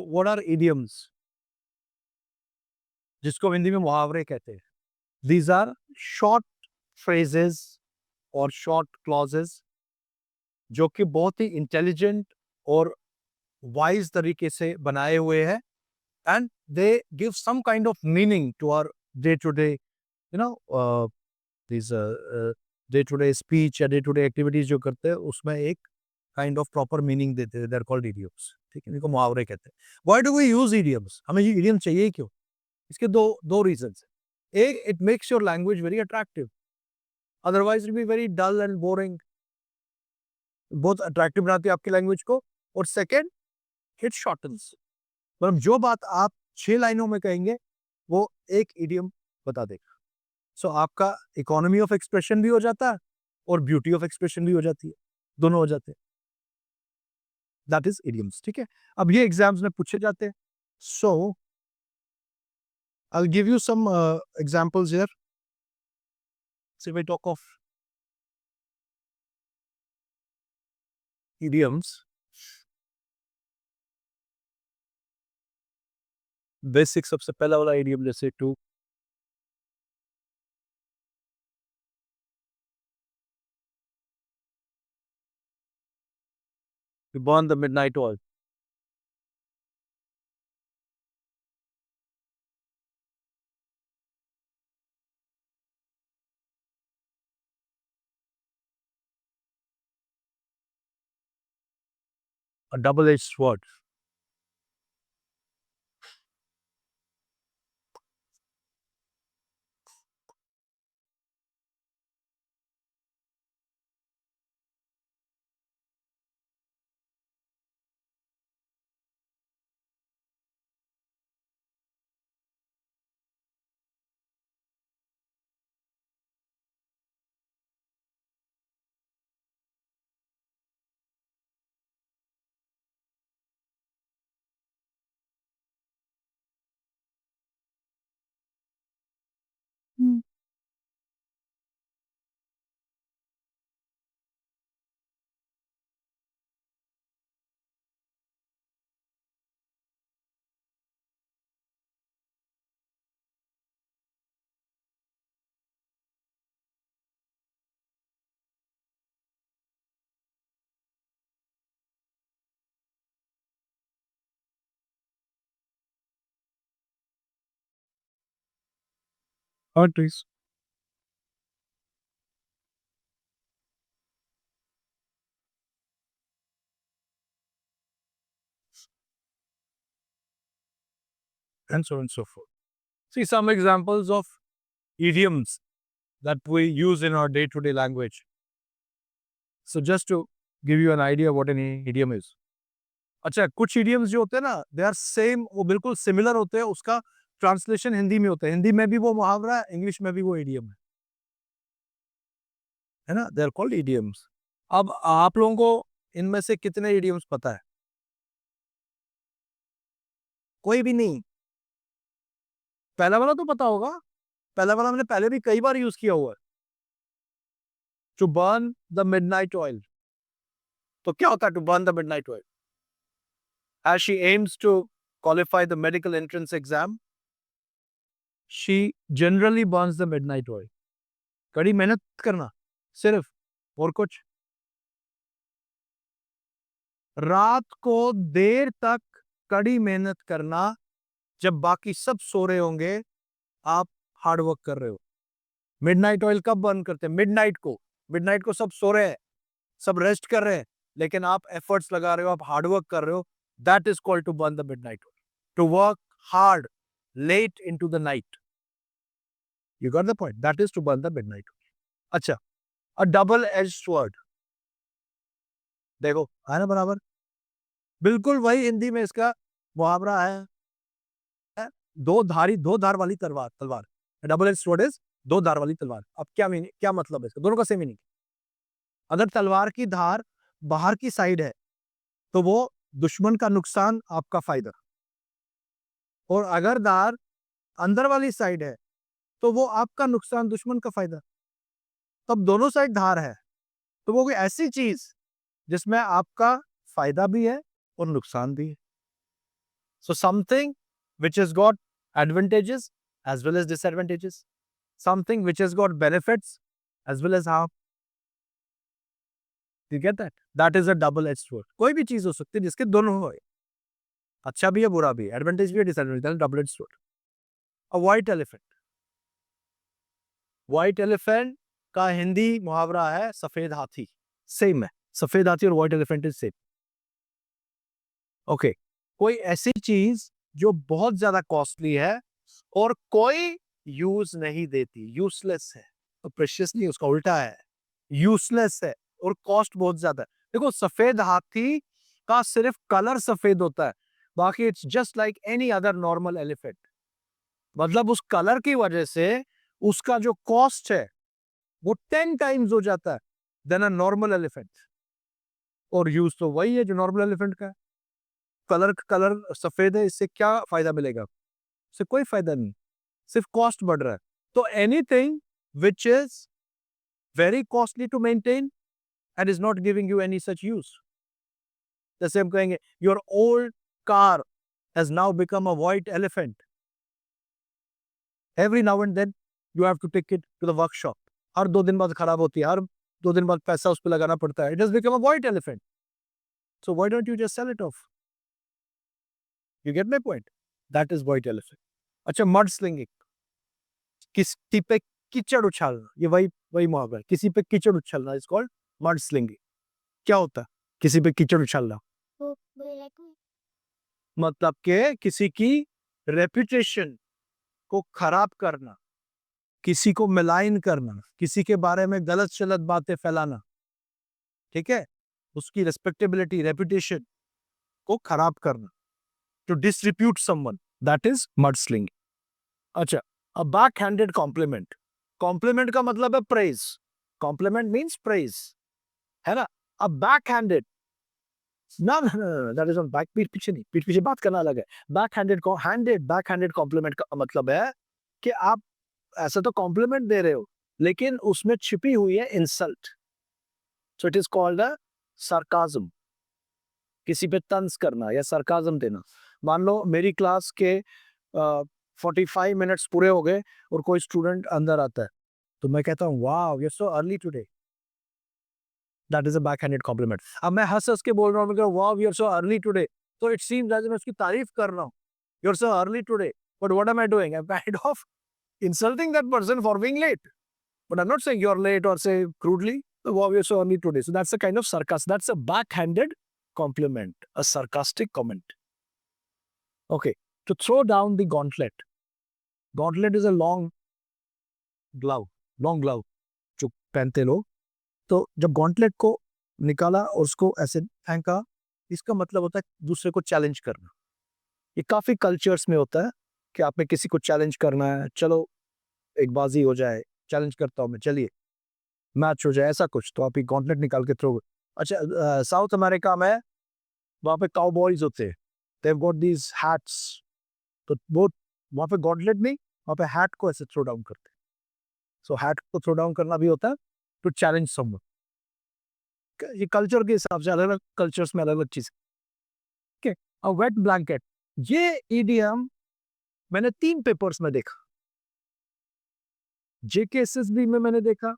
What are idioms, जिसको हिंदी में मुहावरे कहते हैं? दीज आर शॉर्ट फ्रेजेस और शॉर्ट क्लॉजेस जो कि बहुत ही इंटेलिजेंट और वाइज तरीके से बनाए हुए हैं, and they give some kind of meaning to our day to day, you know, this day to day speech या डे टू डे एक्टिविटीज जो करते हैं उसमें एक काइंड ऑफ प्रॉपर मीनिंग देते हैं। They are called idioms. ठीक है, इनको मुहावरे कहते हैं। Why do we use idioms? हमें ये इडियम चाहिए ही क्यों? इसके दो दो रीजंस हैं। एक, it makes your language very attractive, otherwise it be very dull and boring. बहुत अट्रैक्टिव बनाती है आपकी लैंग्वेज को। और सेकंड, इट शॉर्टन्स, मतलब जो बात आप 6 लाइनों में कहेंगे वो एक इडियम बता देगा। सो आपका इकोनॉमी ऑफ एक्सप्रेशन भी हो जाता है और ब्यूटी ऑफ एक्सप्रेशन भी हो जाती है, दोनों हो जाते हैं। That is idioms. ठीक है, अब ये एग्जाम्स में पूछे जाते हैं। So I will give you some examples here. So we talk of idioms. Basic सबसे पहला वाला इडियम जैसे to burn the midnight oil. A double-edged sword. Hmm. Arteries. And so on and so forth. See some examples of idioms that we use in our day-to-day language. So just to give you an idea what an idiom is. अच्छा, कुछ idioms जो होते हैं ना, they are same, वो बिल्कुल similar होते हैं, उसका ट्रांसलेशन हिंदी में होता है। हिंदी में भी वो मुहावरा है, इंग्लिश में भी वो idiom है ना? They are called idioms. अब आप लोगों को इनमें से कितने idioms पता है? कोई भी नहीं। पहला वाला तो पता होगा। पहला वाला मैंने पहले भी कई बार यूज किया हुआ है। To burn the midnight oil. तो क्या होता है to burn the midnight oil? As she aims to qualify the medical entrance exam, she generally burns the midnight oil. कड़ी मेहनत करना सिर्फ, और कुछ? रात को देर तक कड़ी मेहनत करना, जब बाकी सब सो रहे होंगे, आप हार्ड वर्क कर रहे हो। मिडनाइट ऑयल कब बर्न करते हैं? मिडनाइट को। मिडनाइट को सब सो रहे हैं, सब रेस्ट कर रहे हैं, लेकिन आप एफर्ट्स लगा रहे हो, आप हार्ड वर्क कर रहे हो। That is called to burn the midnight oil, to work hard late into the night. You got the point? That is to burn the midnight oil. अच्छा, अ डबल एज स्वॉर्ड, देखो है ना बराबर, बिल्कुल वही हिंदी में इसका मुहावरा है, दो धार वाली तलवार। तलवार, डबल एज स्वॉर्ड इज दो धार वाली तलवार। अब क्या मीनिंग, क्या मतलब है इसका? दोनों का सेम मीनिंग। अगर तलवार की धार बाहर की साइड है तो वो दुश्मन का नुकसान, आपका फायदा। और अगर धार अंदर वाली साइड है तो वो आपका नुकसान, दुश्मन का फायदा। तब दोनों साइड धार है, तो वो कोई ऐसी चीज जिसमें आपका फायदा भी है और नुकसान भी है। So something which has got advantages as well as disadvantages. Something which has got benefits as well as harm. You get that? That is a double-edged sword. कोई भी चीज हो सकती है जिसके दोनों हो, अच्छा भी है बुरा भी है, एडवांटेज भी है डिसएडवांटेज है, डबल एज स्वॉर्ड. अ व्हाइट एलिफेंट. व्हाइट एलिफेंट का हिंदी मुहावरा है सफेद हाथी. सेम है, सफेद हाथी और white elephant is same. Okay, कोई ऐसी चीज जो बहुत ज्यादा कॉस्टली है और कोई यूज नहीं देती, यूजलेस है. तो प्रेशियस नहीं, उसका उल्टा है, यूजलेस है और कॉस्ट बहुत ज्यादा है. देखो, सफेद हाथी का सिर्फ कलर सफेद होता है, बाकी it's just like any other normal elephant. मतलब उस कलर की वजह से उसका जो कॉस्ट है वो 10 टाइम्स हो जाता है देन अ नॉर्मल एलिफेंट. और यूज तो वही है जो नॉर्मल एलिफेंट का है. कलर सफेद है, इससे क्या फायदा मिलेगा? इससे कोई फायदा नहीं, सिर्फ कॉस्ट बढ़ रहा है. तो anything which is very costly to maintain and is not giving you any such use. जैसे हम कहेंगे your old car has now become a white elephant. Every now and then you have to take it to the workshop. हर 2 दिन बाद खराब होती है, हर 2 दिन बाद पैसा उस पर लगाना पड़ता है. It has become a white elephant. So why don't you just sell it of? You get my point? That is white elephant. अच्छा, मड स्लिंगिंग. किसी पे कीचड़ उछालना, ये वही मुहावरा है. किसी पे कीचड़ उछालना इज कॉल्ड मड स्लिंगिंग. क्या होता है किसी पे कीचड़ उछालना? मतलब के किसी की रेपुटेशन को खराब करना, किसी को मिलाइन करना, किसी के बारे में गलत शलत बातें फैलाना. ठीक है, उसकी रेस्पेक्टेबिलिटी, रेपुटेशन को खराब करना. To disrepute someone, that is mudslinging. अच्छा, a backhanded compliment. Compliment का मतलब है praise. Compliment means praise, है ना? A backhanded. No, that is on back. पीठ पीछे नहीं, पीठ पीछे बात करना अलग है. Backhanded compliment का मतलब है कि आप ऐसा तो compliment दे रहे हो, लेकिन उसमें छिपी हुई है insult. So it is called a sarcasm. किसी पे तंज करना या sarcasm देना. मान लो मेरी क्लास के 45 मिनट्स पूरे हो गए और कोई स्टूडेंट अंदर आता है, तो मैं कहता हूँ wow you are so early today. That is a backhanded compliment. अब मैं हंस हंस के बोल रहा हूँ wow you are so early today, तो इट सीम्स एज मैं उसकी तारीफ कर रहा हूँ. You are so early today, but what am I doing? I am kind of insulting that person for being late. But I'm not saying you're late or say crudely, wow, you're so early today. So that's a kind of sarcasm. That's a backhanded compliment, a sarcastic comment. Okay, to throw down the gauntlet. Gauntlet is a long glove जो पहनते लोग. तो जब gauntlet को निकाला और उसको ऐसे फेंका, इसका मतलब होता है दूसरे को चैलेंज करना. ये काफी कल्चर्स में होता है कि आपने किसी को चैलेंज करना है, चलो एक बाजी हो जाए, चैलेंज करता हूं मैं, चलिए मैच हो जाए, ऐसा कुछ. तो आप ये गॉन्टलेट निकाल के थ्रो. अच्छा, साउथ अमेरिका में वहां पे काउबॉयज होते हैं, they have got these hats. तो वो वहां पे गॉन्टलेट नहीं, वहां पे हैट को ऐसे थ्रो डाउन करते हैं. सो हैट को थ्रो डाउन करना भी होता है टू चैलेंज समवन. ये कल्चर के हिसाब से अलग अलग कल्चर्स में अलग अलग चीज. अ वेट ब्लैंकेट, ये ईडीएम मैंने 3 पेपर्स में देखा. जेकेएसएसबी में मैंने देखा,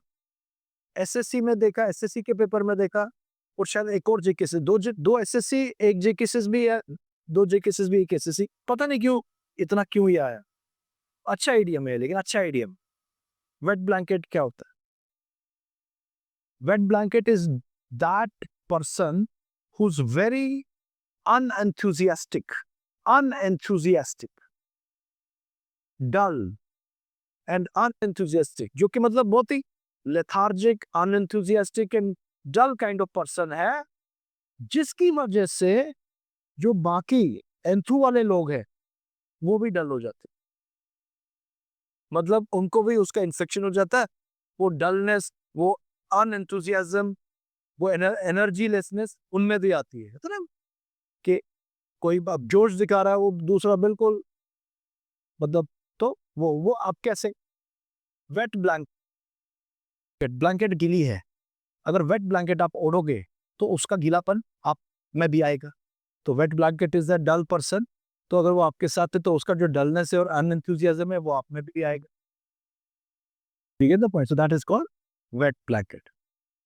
एसएससी में देखा, एसएससी के पेपर में देखा, और शायद एक और जेकेएसएस, दो एसएससी एक जेकेएसएसबी है, 2 जेकेएसएसबी एक एसएससी. पता नहीं क्यों इतना क्यों ये आया. अच्छा ईडीएम है, लेकिन अच्छा ईडीएम. वेट ब्लैंकेट क्या होता है? Wait blanket is that person who is very unenthusiastic, dull and unenthusiastic, जो कि मतलब बहुत ही lethargic, unenthusiastic and dull kind of person है, जिसकी वजह से जो बाकी एंथू वाले लोग हैं वो भी डल हो जाते. मतलब उनको भी उसका इन्फेक्शन हो जाता है. वो डलनेस, वो अनएंथुसियाज्म, वो एनर्जी लेसनेस उनमें भी आती है. तो ना कि कोई अब जोश दिखा रहा है, वो दूसरा बिल्कुल मतलब, तो वो आप कैसे. वेट ब्लैंकेट गीली है, अगर वेट ब्लैंकेट आप ओढ़ोगे तो उसका गीलापन आप में भी आएगा. तो wet blanket is a dull person तो अगर वो आपके साथ है तो उसका जो डलनेस है और अनएंथुसियाज्म है वो आप में भी आएगा। ठीक है the point, so that is called wait blanket.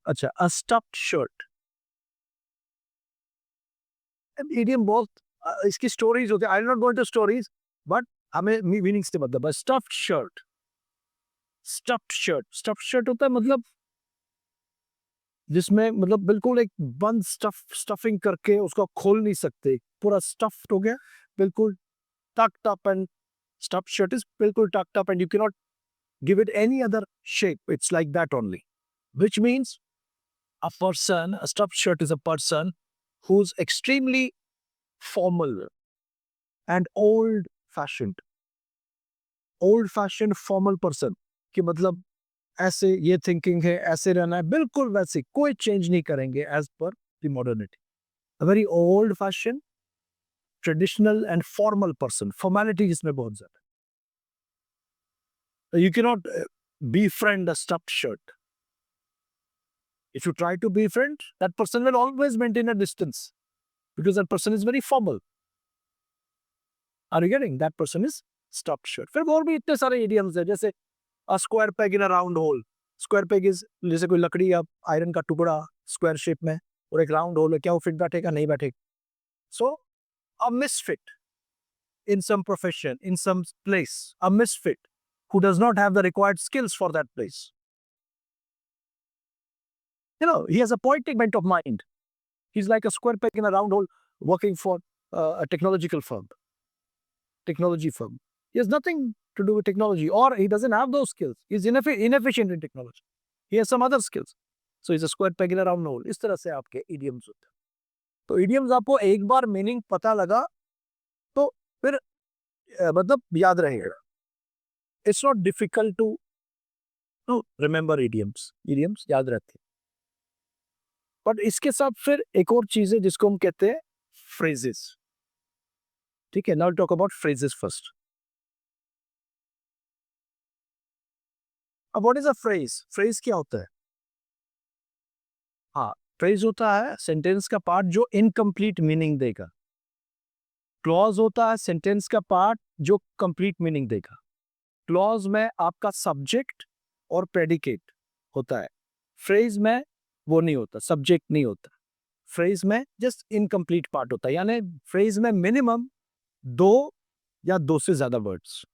अच्छा, अ स्टफ्ड शर्ट, इडियम बहुत इसकी स्टोरीज होती है, I not go into stories, but हमें मीनिंग से मतलब स्टफ्ड शर्ट। स्टफ्ड शर्ट होता है मतलब जिसमें मतलब बिल्कुल एक बंद स्टफिंग करके उसको खोल नहीं सकते, पूरा स्टफ्ड हो गया, बिल्कुल tucked up, and stuffed shirt is बिल्कुल tucked up and you cannot give it any other shape. It's like that only. Which means a stuffed shirt is a person who's extremely formal and old fashioned. Old fashioned formal person कि मतलब ऐसे ये thinking है, ऐसे रहना है, बिल्कुल वैसे कोई चेंज नहीं करेंगे as per the modernity. A very old fashion, traditional and formal person, formality जिसमें बहुत ज्यादा। You cannot befriend a stuffed shirt. If you try to befriend, that person will always maintain a distance because that person is very formal. Are you getting? That person is stuffed shirt. फिर और भी इतने सारे idioms है, जैसे a square peg in a round hole. Square peg is जैसे कोई लकड़ी या आयरन का टुकड़ा स्क्वायर शेप में और एक राउंड होल है, क्या वो फिट बैठेगा? नहीं बैठेगा। So a misfit in some profession, in some place, a misfit who does not have the required skills for that place. You know, he has a poetic bent of mind. He's like a square peg in a round hole working for a technological firm, technology firm. He has nothing to do with technology, or he doesn't have those skills. He's inefficient in technology. He has some other skills. So he's a square peg in a round hole. इस तरह से आपके idioms होते हैं। तो idioms आपको एक बार meaning पता लगा तो फिर मतलब याद रहेगा। It's not difficult to remember idioms. Idioms याद रहते हैं। बट इसके साथ फिर एक और चीज है जिसको हम कहते हैं phrases. ठीक है, now talk about phrases first. अब what is a phrase? Phrase क्या होता है? हाँ, फ्रेज होता है सेंटेंस का पार्ट जो इनकम्प्लीट मीनिंग देगा। क्लॉज होता है सेंटेंस का पार्ट जो कंप्लीट मीनिंग देगा। क्लॉज में आपका सब्जेक्ट और प्रेडिकेट होता है, फ्रेज में वो नहीं होता, सब्जेक्ट नहीं होता। फ्रेज में जस्ट इनकम्प्लीट पार्ट होता है, यानी फ्रेज में मिनिमम दो या दो से ज्यादा वर्ड्स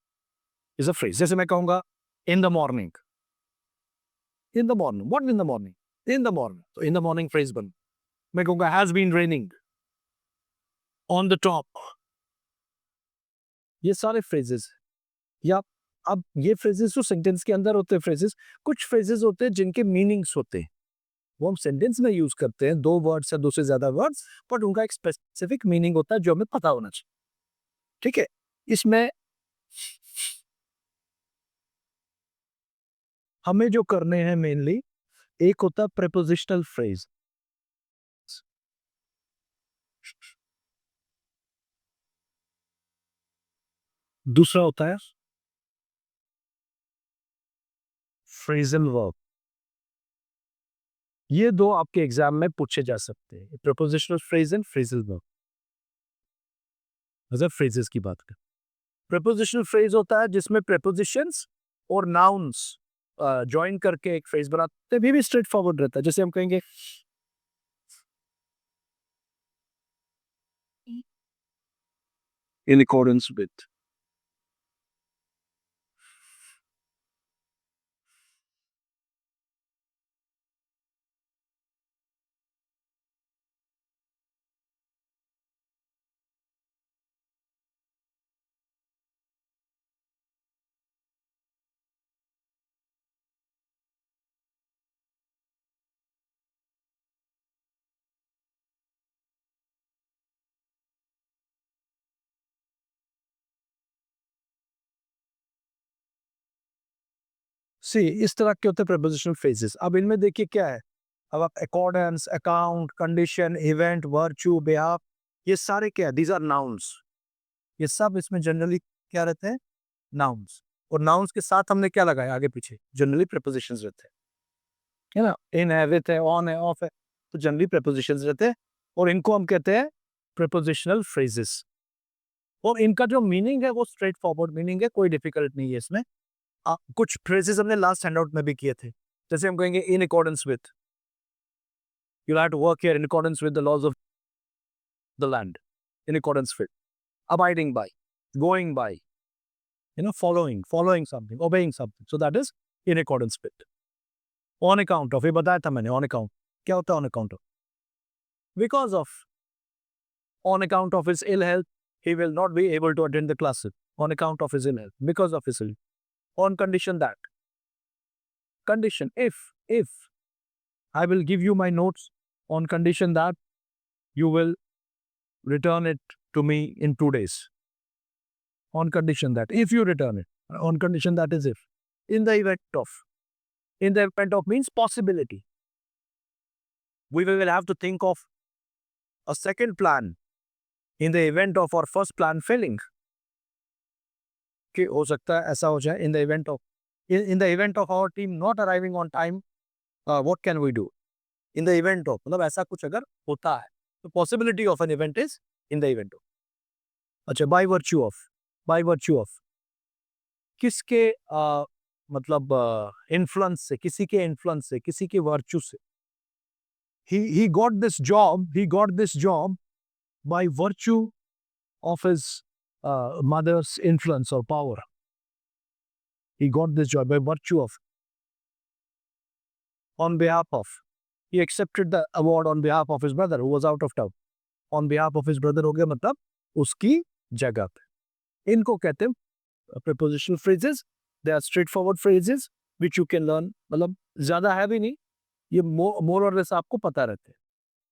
इज अ फ्रेज। जैसे मैं कहूंगा in the morning, in the morning, what in the morning? In the morning, तो इन द मॉर्निंग फ्रेज बन। मैं कहूंगा has been raining, on the top, ये सारे फ्रेजेस। या अब ये फ्रेजेस जो सेंटेंस के अंदर होते हैं फ्रेजेस, कुछ फ्रेजेस होते हैं जिनके मीनिंग्स होते हैं, वो हम सेंटेंस में यूज करते हैं, दो वर्ड्स या दो से ज्यादा वर्ड्स, बट उनका एक स्पेसिफिक मीनिंग होता है जो हमें पता होना चाहिए। ठीक है, इसमें हमें जो करने हैं मेनली, एक होता है प्रेपोजिशनल फ्रेज, दूसरा होता है फ्रेजल वर्ब। ये दो आपके एग्जाम में पूछे जा सकते हैं, prepositional phrase and phrasal verb. अगर फ्रेजेस की बात करें, प्रेपोजिशनल फ्रेज होता है जिसमें प्रेपोजिशंस और नाउन्स ज्वाइन करके एक फ्रेज बनाते हैं, भी स्ट्रेट फॉरवर्ड रहता है। जैसे हम कहेंगे in accordance with, सी इस तरह के होते हैं प्रेपोजिशनल फ्रेजेस। अब इनमें देखिए क्या है, अब आप accordance, account, condition, event, virtue, behalf, ये सारे क्या है? These are nouns. ये सब इसमें जनरली क्या रहते हैं? नाउन्स। और नाउन्स के साथ हमने क्या लगाया आगे पीछे? जनरली प्रेपोजिशंस रहते हैं, है ना? इन है, विथ है, ऑन है, ऑफ है, तो जनरली प्रेपोजिशंस रहते हैं और इनको हम कहते हैं प्रेपोजिशनल फ्रेजेस। और इनका जो मीनिंग है वो स्ट्रेट फॉरवर्ड मीनिंग है, कोई डिफिकल्ट नहीं है इसमें। कुछ फ्रेजेस हमने लास्ट हैंडआउट में भी किए थे, जैसे हम कहेंगे in accordance with, you have to work here in accordance with the laws of the land, in accordance with, abiding by, going by, following something, obeying something. So that is in accordance with. On account of, ये बताया था मैंने, on account. क्या होता है on account of? Because of, on account of his ill health, he will not be able to attend the classes. On account of his ill health, because of his ill health. On condition that. Condition, if I will give you my notes on condition that you will return it to me in 2 days. On condition that, if you return it. On condition that is if. In the event of. In the event of means possibility. We will have to think of a second plan in the event of our first plan failing. कि हो सकता है ऐसा हो जाए in the event of our team not arriving on time, what can we do? In the event of, मतलब ऐसा कुछ अगर होता है, तो possibility of an event is in the event of. अच्छा, by virtue of किसके मतलब इन्फ्लुएंस से, किसी के इन्फ्लुएंस से, किसी के वर्चू से. He got this job by virtue of his mother's influence or power. He got this job by virtue of, on behalf of. He accepted the award on behalf of his brother who was out of town. On behalf of his brother हो गया मतलब उसकी जगह पे. इनको कहते हैं prepositional phrases. They are straightforward phrases which you can learn. मतलब ज्यादा है भी नहीं, ये more or less आपको पता रहते हैं.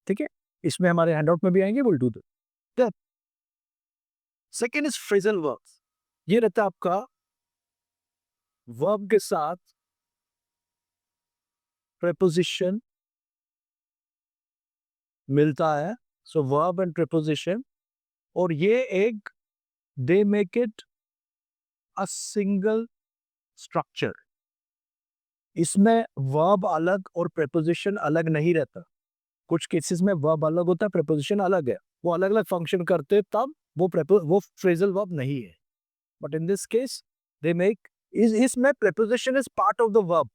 ठीक है, इसमें हमारे हैंडआउट में भी आएंगे, we'll do that. Second is phrasal verbs. ये रहता है आपका verb के साथ preposition मिलता है. So verb and preposition, और ये एक they make it a single structure. इसमें verb अलग और preposition अलग नहीं रहता. कुछ केसेस में verb अलग होता है, preposition अलग है, वो अलग अलग फंक्शन करते तब वो phrasal verb नहीं है. But in this case they make, इसमें preposition is part of the verb.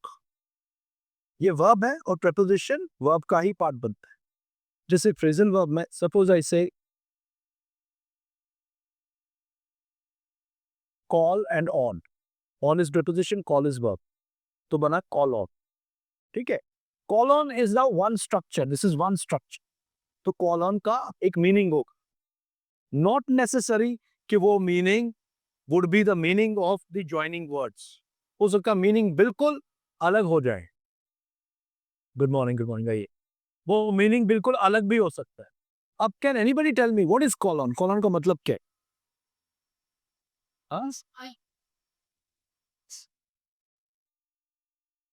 ये verb है और preposition verb का ही part बनता है. जैसे phrasal verb में suppose I say call and on. On is preposition, call is verb. तो बना call on. ठीक है, call on is now one structure. This is one structure. तो call on का एक meaning होगा. Not necessary कि वो meaning would be the meaning of the joining words. हो सकता meaning बिल्कुल अलग हो जाए. Good morning आइए. वो meaning बिल्कुल अलग भी हो सकता है. अब can anybody tell me what is call on? Call on का मतलब क्या है?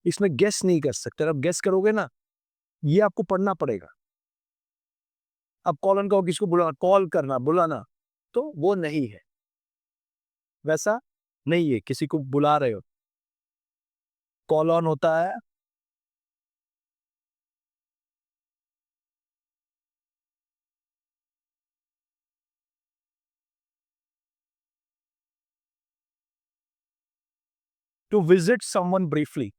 इसमें गेस नहीं कर सकते. अब गेस करोगे ना, ये आपको पढ़ना पड़ेगा. अब कॉल ऑन का किसको बुलाना, कॉल करना, बुलाना, तो वो नहीं है, वैसा नहीं है. किसी को बुला रहे हो, कॉल ऑन होता है टू विजिट समवन ब्रीफली.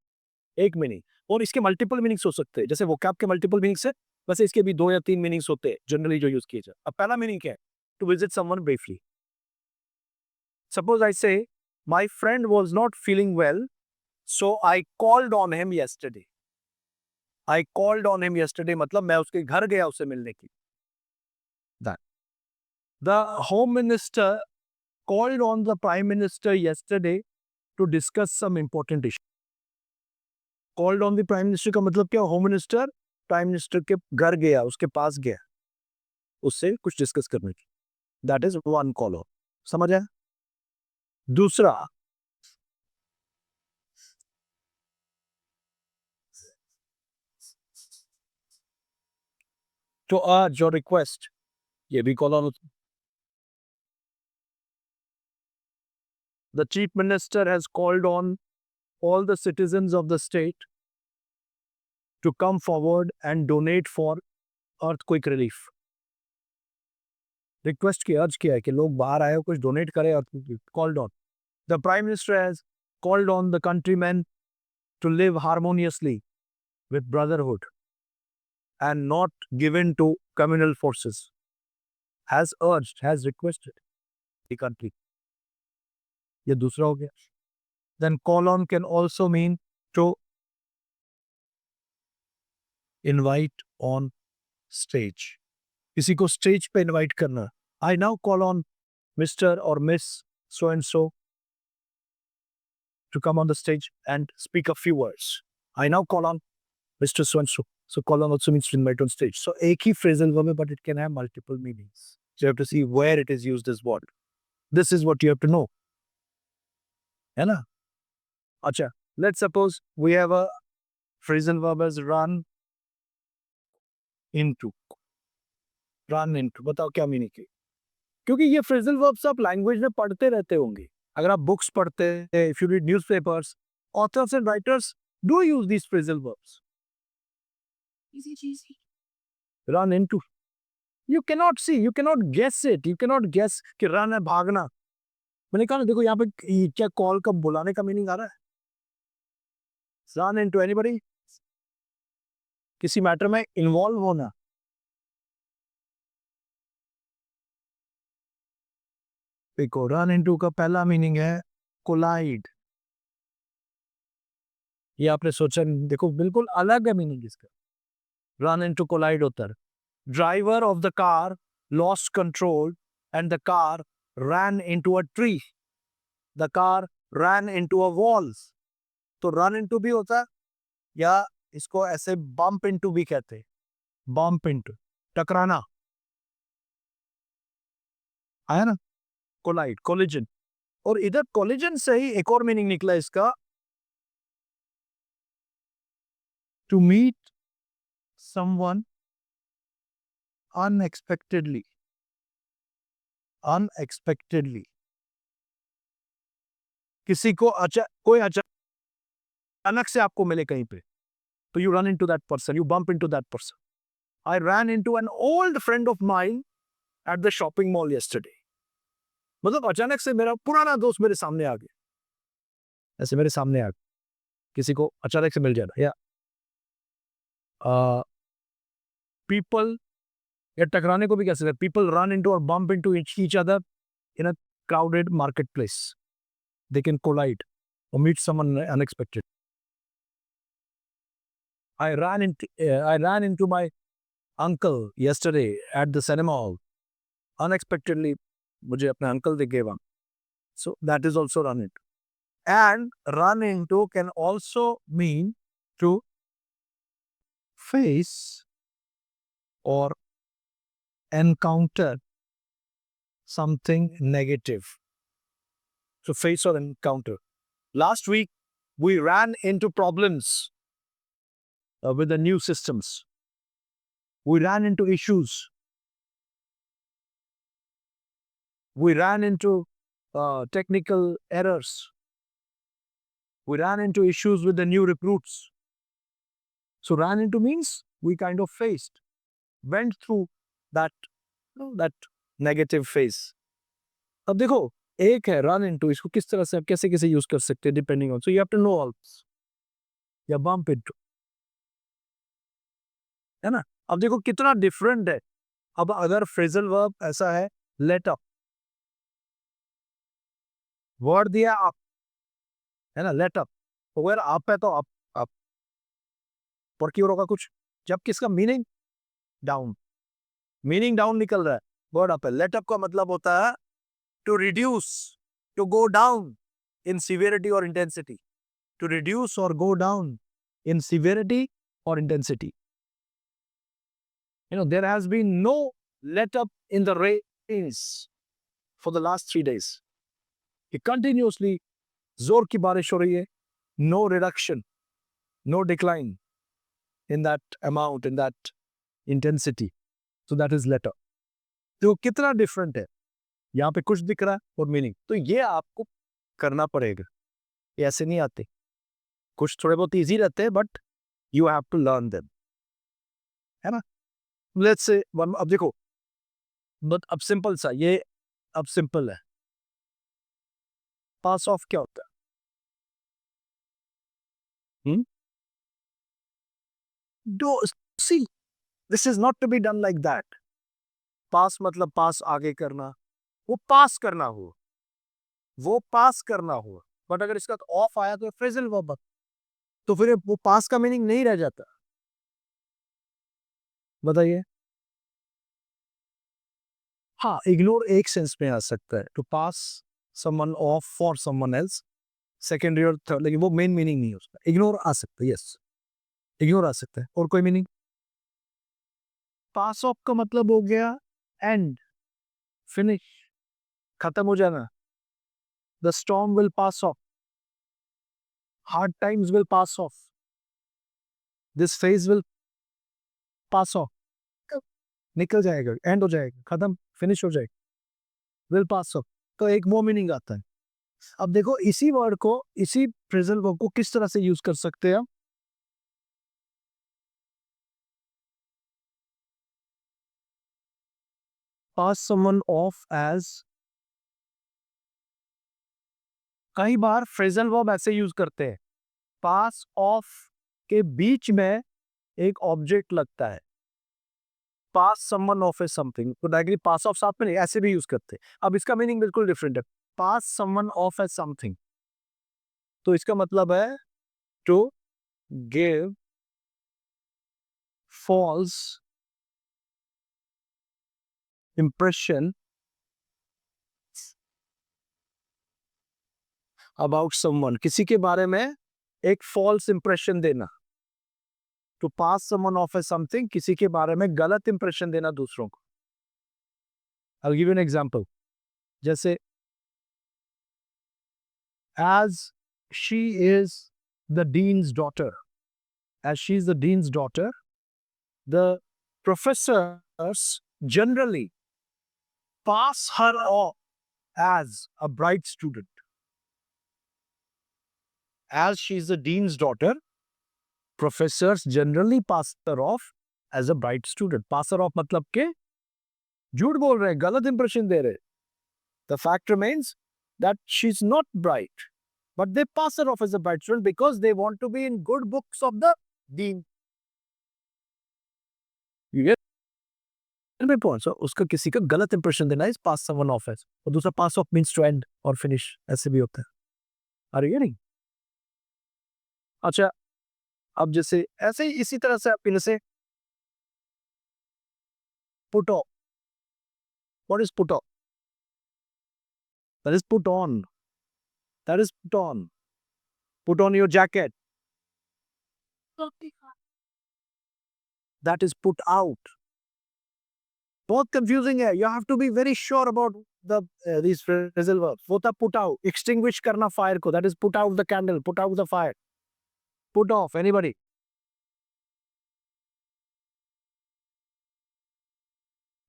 एक मीनिंग, और इसके मल्टीपल मीनिंग्स हो सकते हैं. जैसे वोकैब के मल्टीपल मीनिंग्स है, वैसे इसके भी 2 या 3 मीनिंग्स होते हैं जनरली जो यूज किए जाते. अब पहला मीनिंग क्या है? To visit someone briefly. Suppose I say my friend was not feeling well, so I called on him yesterday. I called on him yesterday मतलब मैं उसके घर गया उसे मिलने की. The home minister called on the prime minister yesterday to discuss some important issue. Called on the prime minister का मतलब क्या? होम मिनिस्टर प्राइम मिनिस्टर के घर गया, उसके पास गया, उससे कुछ डिस्कस करने की. That is one call on. समझ आया? दूसरा, to urge or request, ये भी call on. The chief minister has called on all the citizens of the state to come forward and donate for earthquake relief. Request की, अर्ज किया है कि लोग बाहर आए, कुछ डोनेट करें, और called on the prime minister has called on the countryman to live harmoniously with brotherhood and not given to communal forces, has urged, has requested the country. ये दूसरा हो गया. Then call on can also mean to invite on stage. किसी को stage पे invite करना. I now call on Mr. or Miss so and so to come on the stage and speak a few words. I now call on Mr. So and so. So call on also means to invite on stage. So एक ही phrasal verb है, but it can have multiple meanings. So you have to see where it is used as what. This is what you have to know. है ना? अच्छा, let's suppose we have a phrasal verb as run into. Run into. बताओ क्या meaning है? क्योंकि ये phrasal verbs आप language में पढ़ते रहते होंगे. अगर आप बुक्स पढ़ते हैं, if you read newspapers, authors and writers do use these phrasal verbs. Easy. Run into. You cannot see, you cannot guess it. You cannot guess कि run है भागना. मैंने कहा ना, देखो यहाँ पे क्या कॉल का बुलाने का मीनिंग आ रहा है. Run into anybody. किसी मैटर में इन्वॉल्व होना. देखो रन इनटू का पहला मीनिंग है कोलाइड. ये आपने सोचा, देखो बिल्कुल अलग है मीनिंग इसका. रन इनटू कोलाइड होता है. Driver of the car lost control and the car ran into a tree. The car ran into a walls. तो रन इनटू भी होता है, या इसको ऐसे बम्प इनटू भी कहते हैं. बम्प इनटू टकराना. आया ना? Collide, collision. और इधर कोलिजन से ही एक और मीनिंग निकला इसका, to meet someone unexpectedly. Unexpectedly किसी को कोई अचानक से आपको मिले कहीं पे, तो you run into that person, you bump into that person. I ran into an old friend of mine at the shopping mall yesterday. मतलब अचानक से मेरा पुराना दोस्त मेरे सामने आ गया. ऐसे मेरे सामने आ गया, किसी को अचानक से मिल जाना. या पीपल, या टकराने को भी कह सकते हैं. पीपल रन इनटू और bump into each other in a crowded market place. They can collide or meet someone unexpected. I ran into my uncle yesterday at the cinema hall. Unexpectedly, मुझे अपने uncle दिख गए वहाँ. So that is also run into. And run into can also mean to face or encounter something negative. So face or encounter. Last week, we ran into problems with the new systems. We ran into issues. We ran into technical errors. We ran into issues with the new recruits. So ran into means we kind of faced, went through that, that negative phase. अब देखो, एक है run into, इसको किस तरह से आप कैसे कैसे यूज कर सकते हैं depending on. So you have to know all this. या बम्प इनटू, है ना? अब देखो कितना डिफरेंट है. अब अगर फ्रेजल वर्ब ऐसा है, लेट अप, वर्ड दिया अप, है ना? लेट अप, तो अगर अप है तो अप पर क्यों होगा कुछ, जबकि इसका मीनिंग डाउन. मीनिंग डाउन निकल रहा है, वर्ड अप है. लेट अप का मतलब होता है to reduce, to go down in severity और इंटेंसिटी. टू रिड्यूस और गो डाउन इन सिवियरिटी और intensity. There has been no let up in the rains for the last 3 days. It continuously जोर की बारिश हो रही है. No reduction, no decline in that amount, in that intensity. So that is let up. तो कितना different है. यहाँ पे कुछ दिख रहा है और मीनिंग. तो ये आपको करना पड़ेगा, ये ऐसे नहीं आते. कुछ थोड़े बहुत इजी रहते हैं, but you have to learn them, है ना? लेट्स से अब देखो, बट अब सिंपल सा ये, अब सिंपल है। पास ऑफ क्या होता है? Do see, this is not to be done like that. Pass मतलब पास आगे करना, वो पास करना हो, वो पास करना हो। बट अगर इसका ऑफ आया तो फ्रेजल वर्ब, तो फिर वो पास का मीनिंग नहीं रह जाता। बताइए। हाँ, इग्नोर एक सेंस में आ सकता है, to pass someone off for someone else, secondary और थर्ड, लेकिन वो मेन मीनिंग नहीं है उसका। इग्नोर आ सकता है, यस, इग्नोर आ सकता है। और कोई मीनिंग? पास ऑफ का मतलब हो गया एंड, फिनिश, खत्म हो जाना। The storm will pass of, hard times will pass of, this phase will pass of, निकल जाएगा, एंड हो जाएगा, खत्म, फिनिश हो जाएगा, विल पास ऑफ। तो एक वो मीनिंग आता है। अब देखो इसी वर्ड को, इसी फ्रेजल वर्ब को किस तरह से यूज कर सकते हैं हम? पास समवन ऑफ एज, कई बार फ्रेजल वर्ब ऐसे यूज करते हैं, पास ऑफ के बीच में एक ऑब्जेक्ट लगता है, pass someone off as something, तो डायरेक्टली पास ऑफ साथ में नहीं, ऐसे भी यूज करते हैं। अब इसका मीनिंग बिल्कुल डिफरेंट है। Pass someone off as something, तो इसका मतलब है to give false impression about someone, किसी के बारे में एक फॉल्स इंप्रेशन देना। To pass someone off as something, किसी के बारे में गलत इंप्रेशन देना दूसरों को। I will give you an example, जैसे as she is the dean's daughter, as she is the dean's daughter, the professors generally pass her off as a bright student. As she is the dean's daughter, professors generally pass her off as a bright student. Pass her off मतलब के झूठ बोल रहे हैं, गलत impression दे रहे हैं। The fact remains that she's not bright, but they pass her off as a bright student because they want to be in good books of the dean. You get my point? So उसका किसी का गलत impression देना is pass someone off as, और दूसरा pass off means to end और finish, ऐसे भी होता है। Are you getting? अच्छा, अब जैसे ऐसे ही इसी तरह से आप इनसे से put off. What is put off? That is put on. That is put on. Put on your jacket. That is put out. बहुत कंफ्यूजिंग है। You have to be very sure about the these phrasal verbs. वो था put out, extinguish करना fire को, that is put out the candle, put out the fire. Put off, anybody?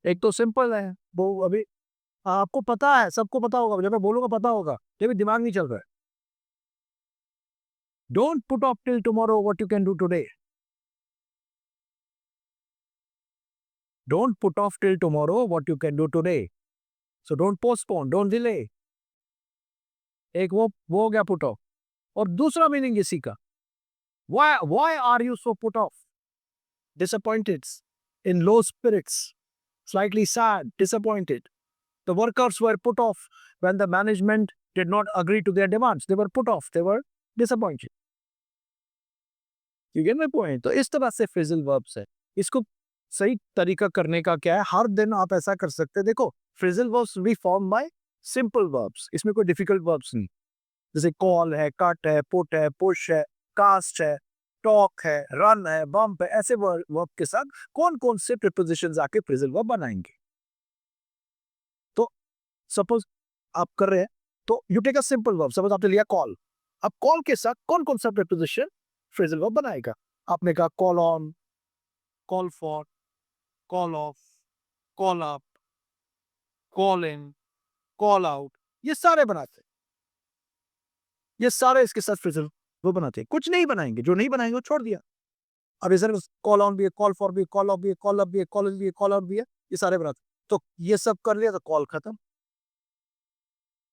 एक तो simple है, वो अभी आपको पता है, सबको पता होगा, जब मैं बोलूंगा पता होगा, जब दिमाग नहीं चल रहा है। Don't put off till tomorrow what you can do today. Don't put off till tomorrow what you can do today. So don't postpone, don't delay. एक वो हो गया put off। और दूसरा मीनिंग इसी का, why are you so put off? Disappointed, in low spirits, slightly sad, disappointed. The workers were put off when the management did not agree to their demands. They were put off, they were disappointed. You get my point? तो इस तरह से phrasal verbs है। इसको सही तरीका करने का क्या है, हर दिन आप ऐसा कर सकते हैं। देखो phrasal verbs will be formed by simple verbs, इसमें कोई difficult verbs नहीं। जैसे call है, cut है, put है, push है, cast है, talk है, run है, bump है, ऐसे वर्ब के साथ कौन कौन से prepositions आके phrasal verb बनाएंगे। तो सपोज आप कर रहे हैं, तो you take a simple verb, suppose आपने लिया कॉल। अब कॉल के साथ कौन कौन सा प्रीपोजिशन फ्रेजल वर्ब बनाएगा? आपने कहा call on, call for, call of, call up, call in, call out, ये सारे बनाते हैं, ये सारे इसके साथ फ्रेजल वो बनाते हैं। कुछ नहीं बनाएंगे, जो नहीं बनाएंगे वो छोड़ दिया। अब इधर कॉल ऑन भी है, कॉल फॉर भी है, कॉल ऑफ भी है, कॉल अप भी है, कॉल इन भी है, कॉल आउट भी है, ये सारे बनाते हैं। तो ये सब कर लिया तो कॉल खत्म।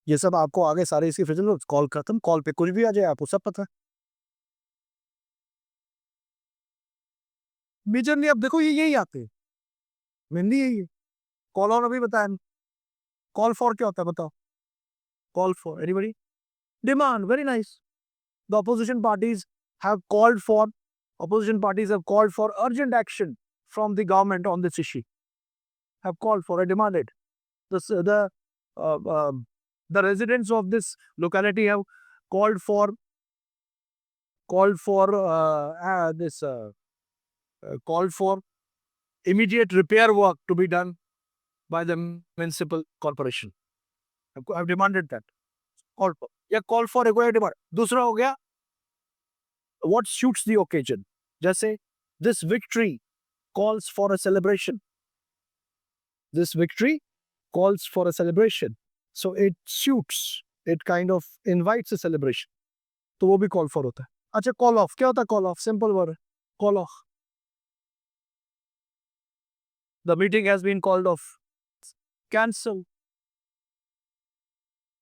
ये सब आपको आगे सारे इसकी फ्रेजेस, कॉल खत्म, कॉल पे कुछ भी आ जाए आपको सब पता है। मेजरली अब देखो ये यही आते हैं, मेनली यही है। कॉल ऑन अभी बताया, कॉल फॉर क्या होता है बताओ? Call for anybody, demand, very nice. The opposition parties have called for, opposition parties have called for urgent action from the government on this issue, have called for or demanded. The uh, uh, the residents of this locality have called for called for immediate repair work to be done by the municipal corporation. Have demanded that. Call for, या call for एक demand. दूसरा हो गया what suits the occasion, जैसे this victory calls for a celebration, this victory calls for a celebration, so it suits, it kind of invites a celebration, तो वो भी call for होता है। अच्छा call off क्या होता है? call off सिंपल वर्ड है, call off, the meeting has been called off, cancel,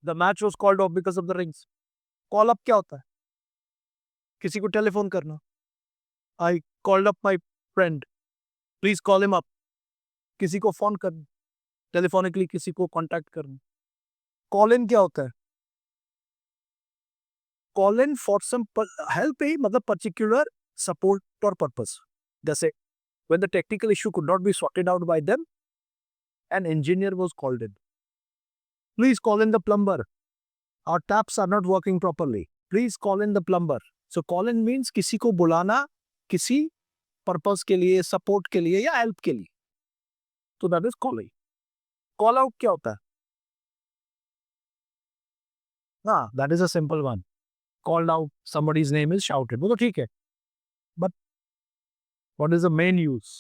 the match was called off because of the rings। call up क्या होता है? किसी को टेलीफोन करना, I called up my friend, please call him up, किसी को phone करना, telephonically किसी को कांटेक्ट करना। कॉल इन क्या होता है? Call in for some help he, मतलब पर्टिकुलर सपोर्ट और पर्पस। जैसे when the technical issue could not be sorted out by them, an engineer was called in. Please call in the plumber. Our taps are not working properly. Please call in the plumber. So call in means किसी को बुलाना किसी purpose के लिए, support के लिए या help के लिए, तो that is calling. Call out क्या होता है? हाँ, that is a simple one, called out, somebody's name is shouted, वो तो ठीक है, but what is the main use?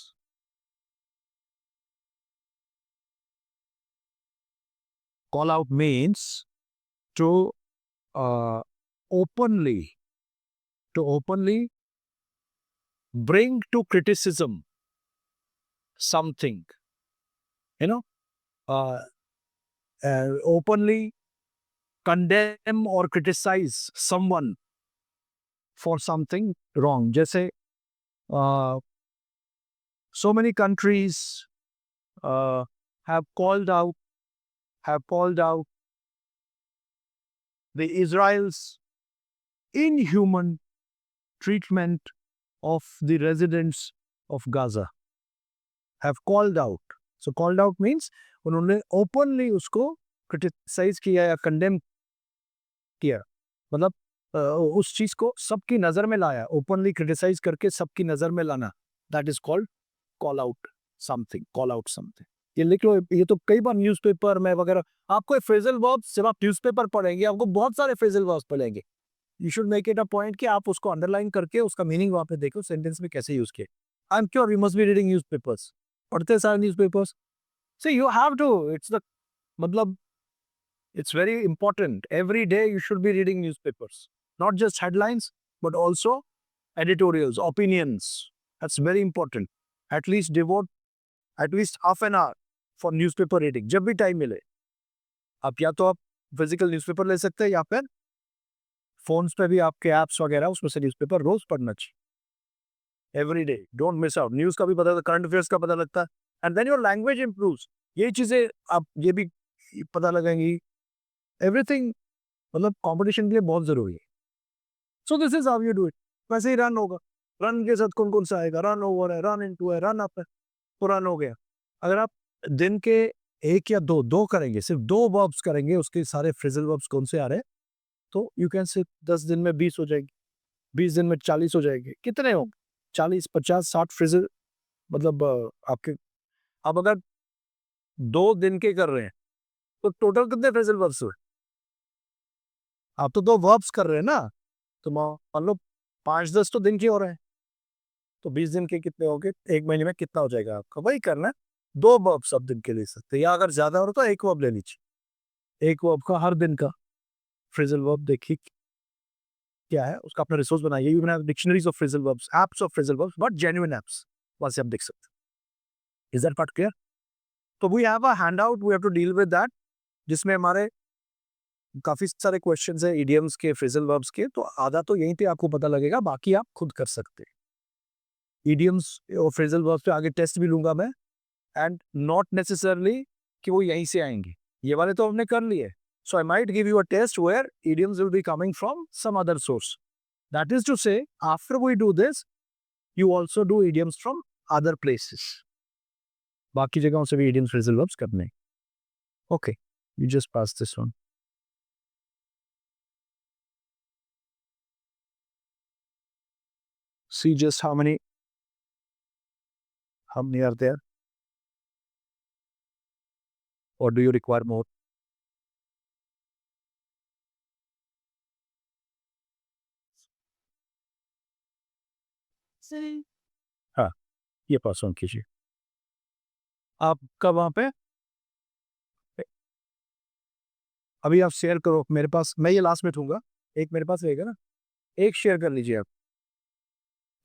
Call out means to uh, openly openly bring to criticism something, you know, uh, openly condemn or criticize someone for something wrong। जैसे uh, so many countries uh, have called out the Israel's inhuman treatment of the residents of Gaza, have called out। So called out means उन्होंने openly उसको criticize किया या condemn किया, मतलब उस चीज को सबकी नजर में लाया, openly criticize करके सबकी नजर में लाना, that is called call out something, call out something। ये लिख लो, ये तो कई बार न्यूज़पेपर में वगैरह आपको फ्रेजल वर्ब्स, जब आप न्यूज़पेपर पढ़ेंगे आपको बहुत सारे फ्रेजल वर्ब्स पढ़ेंगे। You should make it a point कि आप उसको अंडरलाइन करके उसका मीनिंग वहां पे देखो सेंटेंस में कैसे यूज किए। I am sure you must be reading newspapers, पढ़ते सारे newspapers, so you have to, it's the, मतलब it's very important, every day you should be reading newspapers, not just headlines but also editorials, opinions, that's very important। at least devote at least half an hour for newspaper reading जब भी time मिले। आप या तो आप physical newspaper ले सकते हैं या फिर फोन्स पे भी आपके ऐप्स वगैरह, उसमें से न्यूज़पेपर रोज पढ़ना चाहिए। Every day don't miss out, news का भी पता, करंट अफेयर्स का पता लगता है, and then your language improves. ये चीजें आप ये भी पता लगेंगी, एवरीथिंग, मतलब कंपटीशन के लिए बहुत जरूरी है। So this is how you do it. वैसे ही रन होगा, रन के साथ कौन कौन सा आएगा? रन ओवर है, रन इनटू है, रन अप है, तो रन हो गया। अगर आप दिन के एक या दो दो करेंगे, सिर्फ दो वर्ब्स करेंगे, उसके सारे फ्रेजल वर्ब्स कौन से आ रहे हैं, तो यू कैन से 10 दिन में 20 हो जाएगी, 20 दिन में 40 हो जाएंगे। कितने होंगे? 40, 50, 60 फ्रेजल, मतलब आपके, आप अगर 2 दिन के कर रहे हैं तो टोटल कितने फ्रेजल वर्ब्स हुए? आप तो 2 वर्ब्स कर रहे हैं ना, तो मान लो 5-10 तो दिन के हो रहे हैं, तो 20 दिन के कितने हो गए? 1 महीने में कितना हो जाएगा आपका? वही करना है, 2 वर्ब्स आप दिन के ले सकते हैं, या अगर ज्यादा हो रहा तो 1 वर्ब ले लीजिए, 1 वर्ब का हर दिन का फ्रेजल वर्ब देखिए क्या है, उसका अपना रिसोर्स बनाइए। You can have dictionaries of phrasal verbs, apps of phrasal verbs, but genuine apps, वहां से आप देख सकते हैं। Is that part clear? तो we have a handout, we have to deal with that, जिसमें हमारे काफी सारे क्वेश्चंस है इडियम्स के, फ्रेजल वर्ब्स के, तो आधा तो यहीं पे आपको पता लगेगा, बाकी आप खुद कर सकते हैं। इडियम्स और फ्रेजल वर्ब्स पे आगे टेस्ट भी लूंगा मैं, एंड नॉट नेसेसरली कि वो यहीं से आएंगे, ये वाले तो हमने कर लिए। So I might give you a test where idioms will be coming from some other source. That is to say, after we do this, you also do idioms from other places. बाकी जगहों से भी idioms phrasal verbs करने। Okay, you just pass this one. See just how many are there, or do you require more? हाँ, ये pass on कीजिए। आपका वहां पे अभी आप शेयर करो मेरे पास, मैं ये लास्ट में दूंगा, एक मेरे पास रहेगा ना, एक शेयर कर लीजिए आप।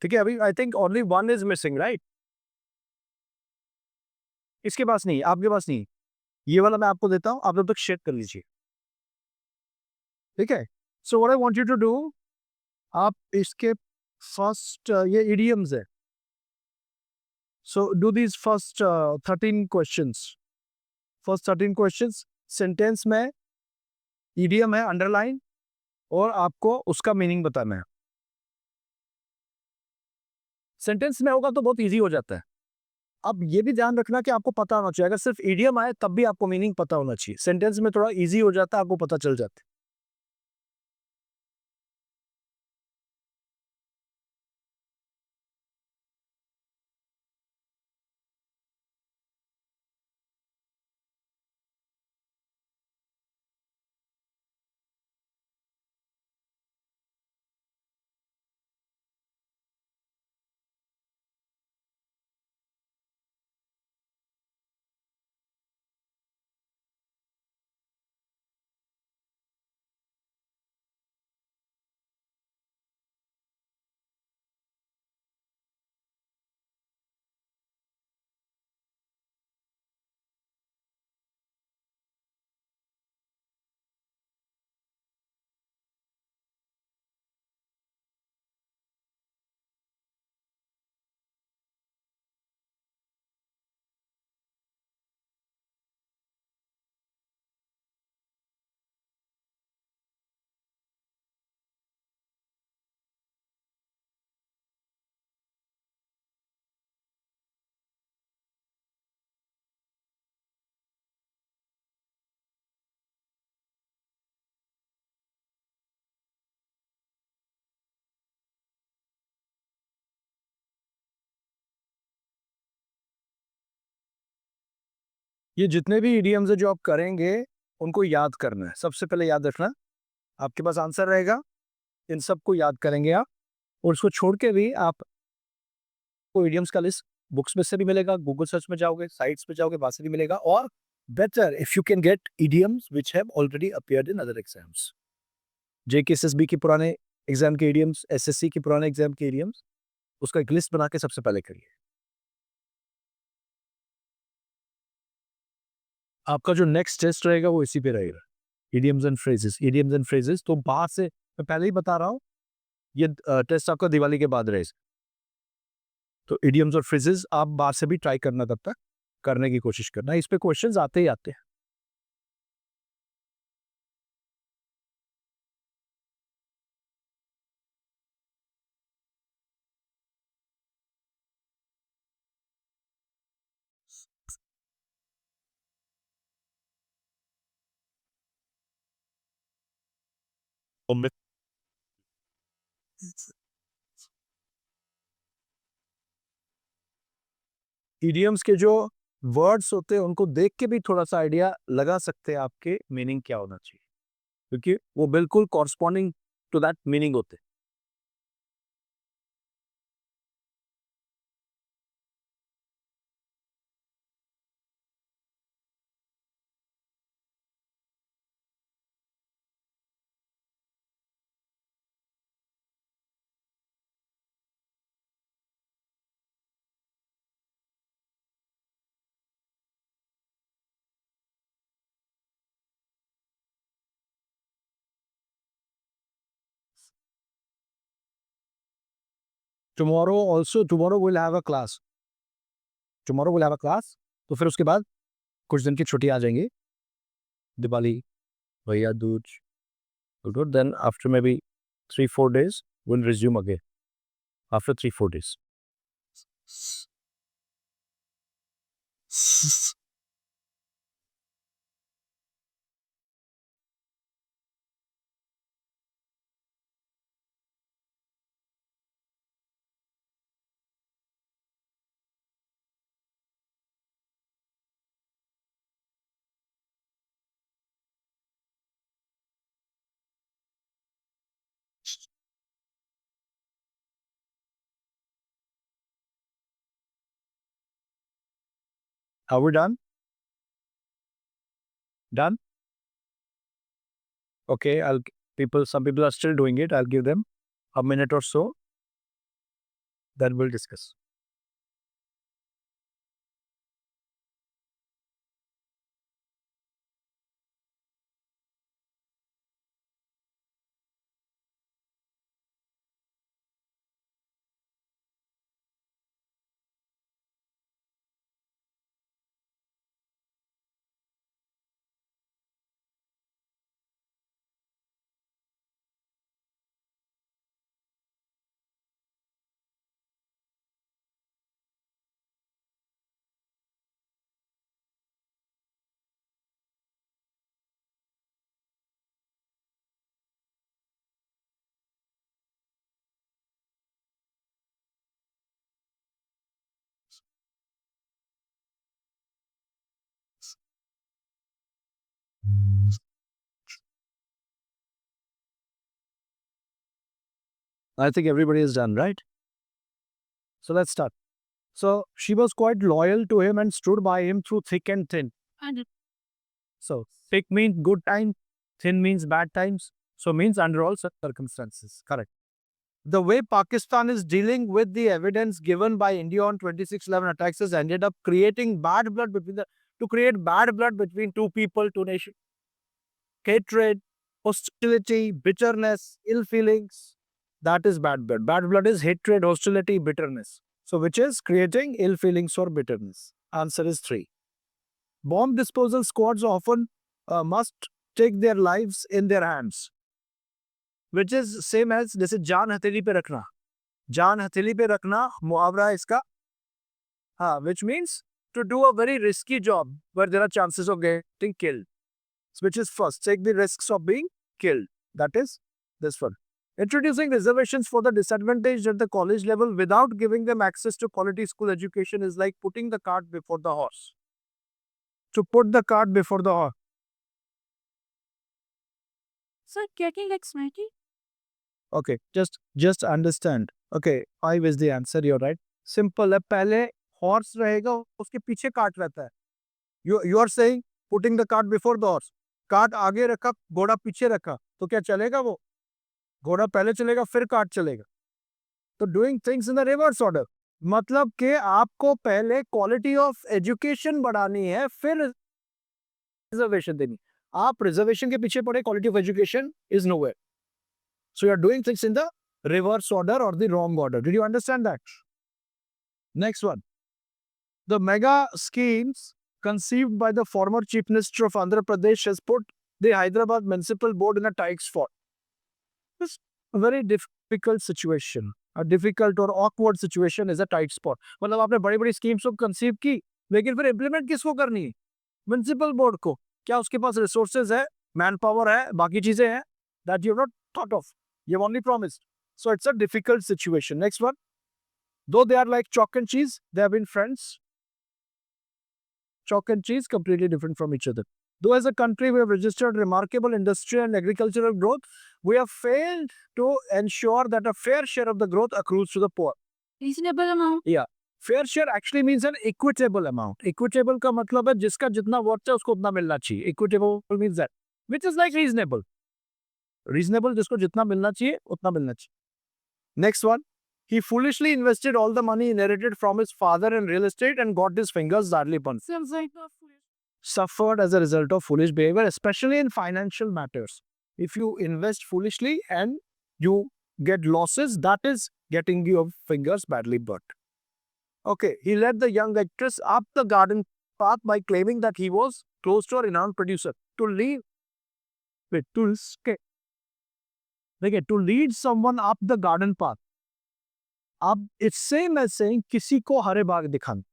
ठीक है, अभी I think only one is missing, right? इसके पास नहीं, आपके पास नहीं, ये वाला मैं आपको देता हूं, आप तब तक शेयर कर लीजिए। ठीक है, so what I want you to do, आप इसके फर्स्ट ये इडियम्स है, so do these first 13 questions. First 13 questions sentence में इडियम है अंडरलाइन, और आपको उसका मीनिंग बताना है। सेंटेंस में होगा तो बहुत इजी हो जाता है। अब ये भी ध्यान रखना कि आपको पता होना चाहिए, अगर सिर्फ इडियम आए तब भी आपको मीनिंग पता होना चाहिए, सेंटेंस में थोड़ा इजी हो जाता है, आपको पता चल जाता है। ये जितने भी इडियम्स है जो आप करेंगे, उनको याद करना है, सबसे पहले याद रखना, आपके पास आंसर रहेगा, इन सबको याद करेंगे आप, और उसको छोड़ के भी आप को इडियम्स का लिस्ट बुक्स में से भी मिलेगा, गूगल सर्च में जाओगे, साइट्स पे जाओगे, वहां से भी मिलेगा, और better if you can gate idioms which have already appeared in other exams, JKSSB के पुराने एग्जाम के इडियम्स, एसएससी के पुराने एग्जाम के इडियम्स, उसका एक लिस्ट बना के सबसे पहले करिए। आपका जो नेक्स्ट टेस्ट रहेगा वो इसी पे रहेगा, idioms and phrases, idioms and phrases. तो बाहर से मैं पहले ही बता रहा हूँ, ये टेस्ट आपका दिवाली के बाद रहेगा, तो इडियम्स और फ्रेजेस आप बाहर से भी ट्राई करना, तब तक करने की कोशिश करना, इस पे क्वेश्चंस आते ही आते हैं। इडियम्स के जो वर्ड्स होते हैं उनको देख के भी थोड़ा सा आइडिया लगा सकते हैं आपके मीनिंग क्या होना चाहिए, क्योंकि वो बिल्कुल कॉरस्पॉन्डिंग टू दैट मीनिंग होते हैं। tomorrow we'll have a class. Tomorrow we'll have a class. तो फिर उसके बाद कुछ दिन की छुट्टी आ जाएंगी, दिवाली, भैया Dooj, then after maybe 3-4 days we'll resume again. After 3-4 days. Are we done? Done? Okay, some people are still doing it. I'll give them a minute or so. Then we'll discuss. I think everybody is done, right? So let's start. So she was quite loyal to him and stood by him through thick and thin. So thick means good times, thin means bad times. So means under all circumstances. Correct. The way Pakistan is dealing with the evidence given by India on 26/11 attacks has ended up creating bad blood to create bad blood between two people, two nations. Hatred, hostility, bitterness, ill feelings. That is bad blood. Bad blood is hatred, hostility, bitterness. So which is creating ill feelings or bitterness. Answer is 3. Bomb disposal squads often must take their lives in their hands. Which is same as जैसे जान हथेली पे रखना. जान हथेली पे रखना मुहावरा है इसका. Which means to do a very risky job where there are chances of getting killed. Which is first, take the risks of being killed. That is this one. Introducing reservations for the disadvantaged at the college level without giving them access to quality school education is like putting the cart before the horse. To put the cart before the horse. Sir, getting excited? Okay, just understand. Okay, 5 is the answer, you're right. Simple है, पहले horse रहेगा, उसके पीछे cart रहता है. You are saying putting the cart before the horse. Cart आगे रखा, घोड़ा पीछे रखा, तो क्या चलेगा वो? घोड़ा पहले चलेगा फिर कार्ट चलेगा. तो doing things in the reverse order, मतलब कि आपको पहले क्वालिटी ऑफ एजुकेशन बढ़ानी है, फिर रिजर्वेशन देनी. आप रिजर्वेशन के पीछे पड़े, quality of education is nowhere. So you are doing things in the reverse order और the wrong order. Did you understand that? Next one, the mega schemes conceived by the former Chief Minister of Andhra Pradesh has put the Hyderabad Municipal Board in a tight spot. It's a very difficult situation. A difficult or awkward situation is a tight spot. मतलब आपने बड़ी बड़ी schemes को conceive की, लेकिन फिर implement किसको करनी है? म्युनिसिपल बोर्ड को. क्या उसके पास रिसोर्सेज है, मैन पावर है, बाकी चीजें हैं? That you have not thought of, you have only promised. So it's a difficult situation. Next one, though they are like chalk and cheese, they have been friends. Chalk and cheese, completely different from each other. Though as a country we have registered remarkable industrial and agricultural growth, we have failed to ensure that a fair share of the growth accrues to the poor. Reasonable amount? Yeah. Fair share actually means an equitable amount. Equitable का मतलब है जिसका जितना worth है उसको उतना मिलना चाहिए. Equitable means that, which is like reasonable. Reasonable जिसको जितना मिलना चाहिए उतना मिलना चाहिए. Next one. He foolishly invested all the money inherited from his father in real estate and got his fingers badly burned. Seems like a foolish. Suffered as a result of foolish behavior, especially in financial matters. If you invest foolishly and you get losses, that is getting your fingers badly burnt. Okay, he led the young actress up the garden path by claiming that he was close to a renowned producer. To lead, wait, to lead someone up the garden path. अब it's same as saying किसी को हरे बाग दिखाना.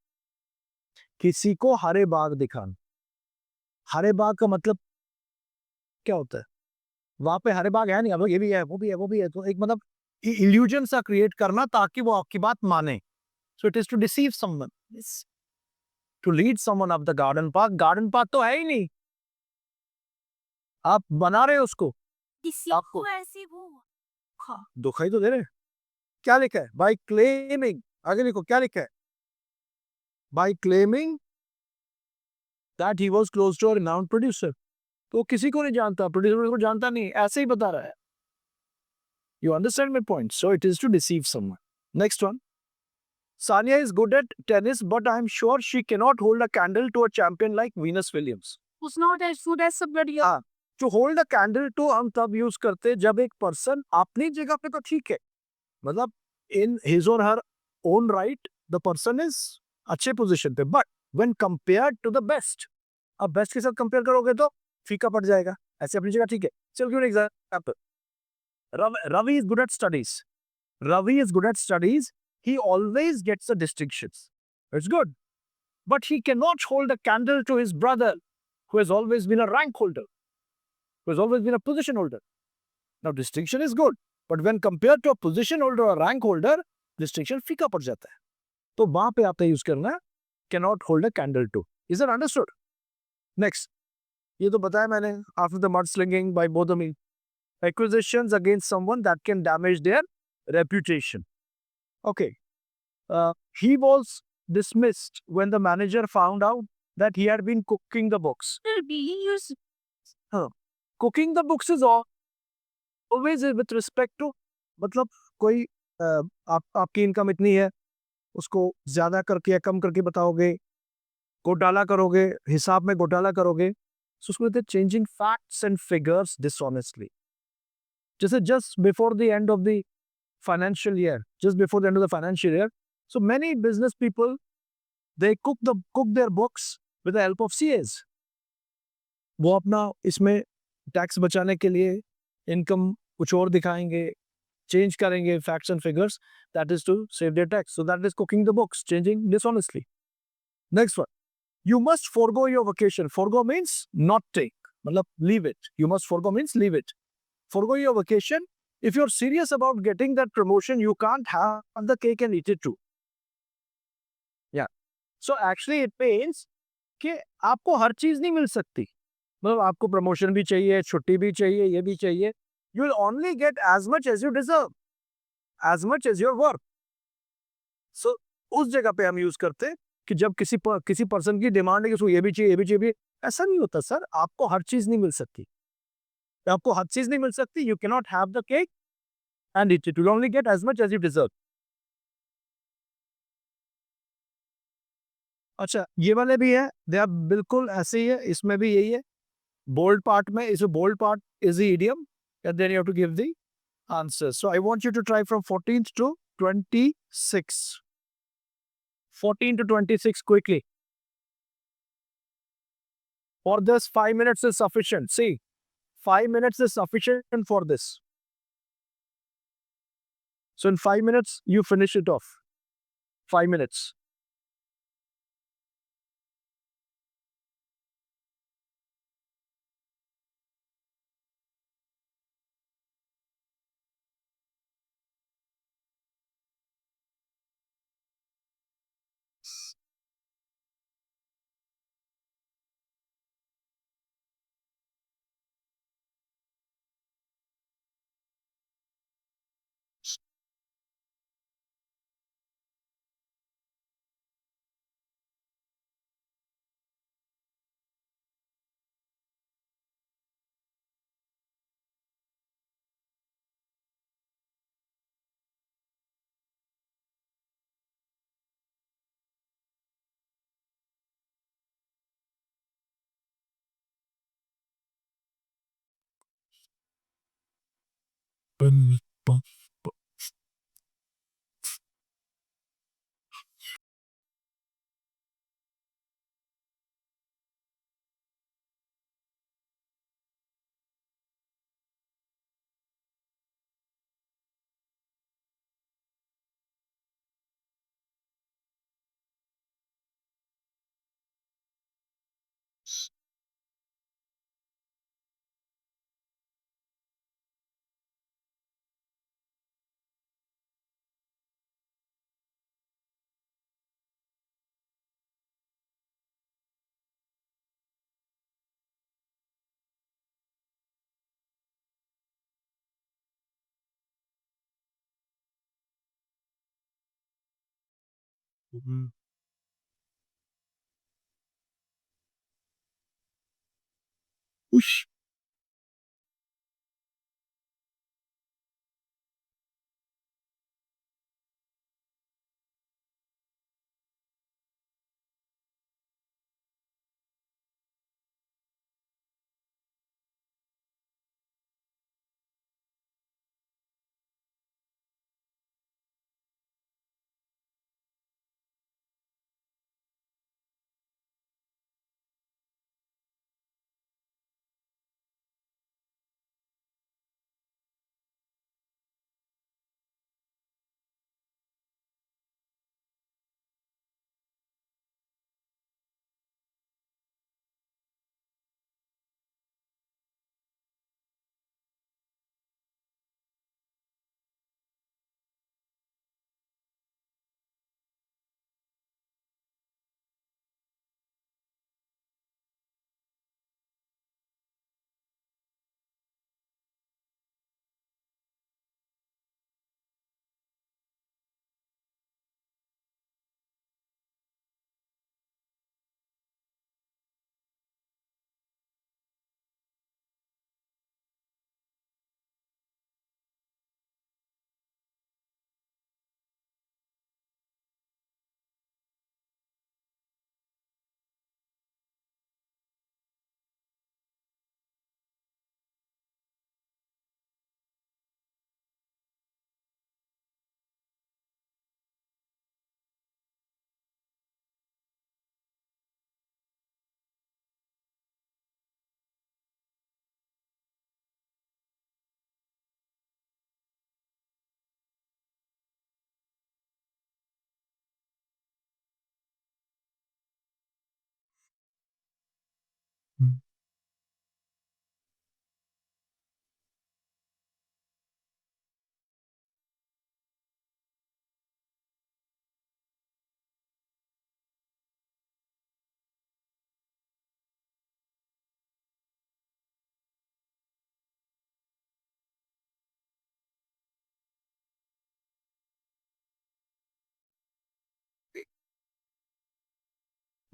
किसी को हरे बाग दिखाना. हरे बाग का मतलब क्या होता है? वहां पे हरे बाग है नहीं, अब ये भी है, वो भी है, वो भी है, तो एक मतलब इल्यूजन सा क्रिएट करना ताकि वो आपकी बात माने. So it is to deceive someone, to lead someone up the garden path तो है ही नहीं, आप बना रहे हो उसको. किसी आपको- को ऐसी वो हाँ, दिखाई तो दे रहे. क्या लिखा है? By claiming. आगे लिखो क्या लिखा है? By claiming that he was close to a renowned producer. तो किसी को नहीं जानता, प्रोड्यूसर को जानता नहीं, ऐसे ही बता रहा है. You understand my point? So it is to deceive someone. Next one. Sania is good at tennis, but I'm sure she cannot hold a candle to a champion like Venus Williams. was not as good as somebody else. हाँ, to hold a candle to हम तब use करते जब एक person अपनी जगह पे तो ठीक है, मतलब in his or her own right the person is अच्छे पोजीशन पे, but when compared to the best, अब बेस्ट के साथ कंपेयर करोगे तो फीका पड़ जाएगा. ऐसे अपनी जगह ठीक है. चल क्यों example. Ravi is good at studies. Ravi is good at studies. He always gets the distinctions. It's good. But he cannot hold a candle to his brother, who has always been a rank holder, who has always been a position holder. Now, distinction is good. But when compared to a position holder or a rank holder, distinction फीका पड़ जाता है. तो वहां पे आपने use करना है cannot hold a candle to. Is that understood? Next. ये तो बताया मैंने. After the mudslinging by both of me. Accusations against someone that can damage their reputation. Okay. He was dismissed when the manager found out that he had been cooking the books. Being used. Cooking the books is always with respect to, मतलब कोई आपकी income इतनी है, उसको ज्यादा करके या कम करके बताओगे, घोटाला करोगे, हिसाब में घोटाला करोगे, so उसको कहते हैं changing facts and figures dishonestly. जैसे just before the end of the financial year, so many business people, they cook their books with the help of CAs. वो अपना इसमें टैक्स बचाने के लिए इनकम कुछ और दिखाएंगे, चेंज करेंगे facts and figures, that is to save their tax. So that is cooking the books, changing dishonestly. Next one. You must forgo your vacation. Forgo means not take, मतलब leave it. You must forgo means leave it. Forgo your vacation. If you're serious about getting that promotion, you can't have the cake and eat it too. Yeah. So actually it means कि आपको हर चीज नहीं मिल सकती. मतलब आपको promotion भी चाहिए, छुट्टी भी चाहिए, ये भी चाहिए. You will only get as much as you deserve, as much as your worth. So उस जगह पे हम यूज करते हैं कि जब किसी पर्सन की डिमांड है कि उसको ये भी चाहिए, ये भी चाहिए, ऐसा नहीं होता सर. आपको हर चीज नहीं मिल सकती. आपको हर चीज नहीं मिल सकती. You can not have the cake and it will only get as much as you deserve. अच्छा, ये वाले भी है, दे आर बिल्कुल ऐसे ही है. इसमें भी यही है. बोल्ड पार्ट में इस bold part is the idiom and then you have to give the answer. So I want you to try from 14th to 26. 14 to 26 quickly. For this 5 minutes is sufficient. See, 5 minutes is sufficient for this. So in 5 minutes, you finish it off. 5 minutes. Ush.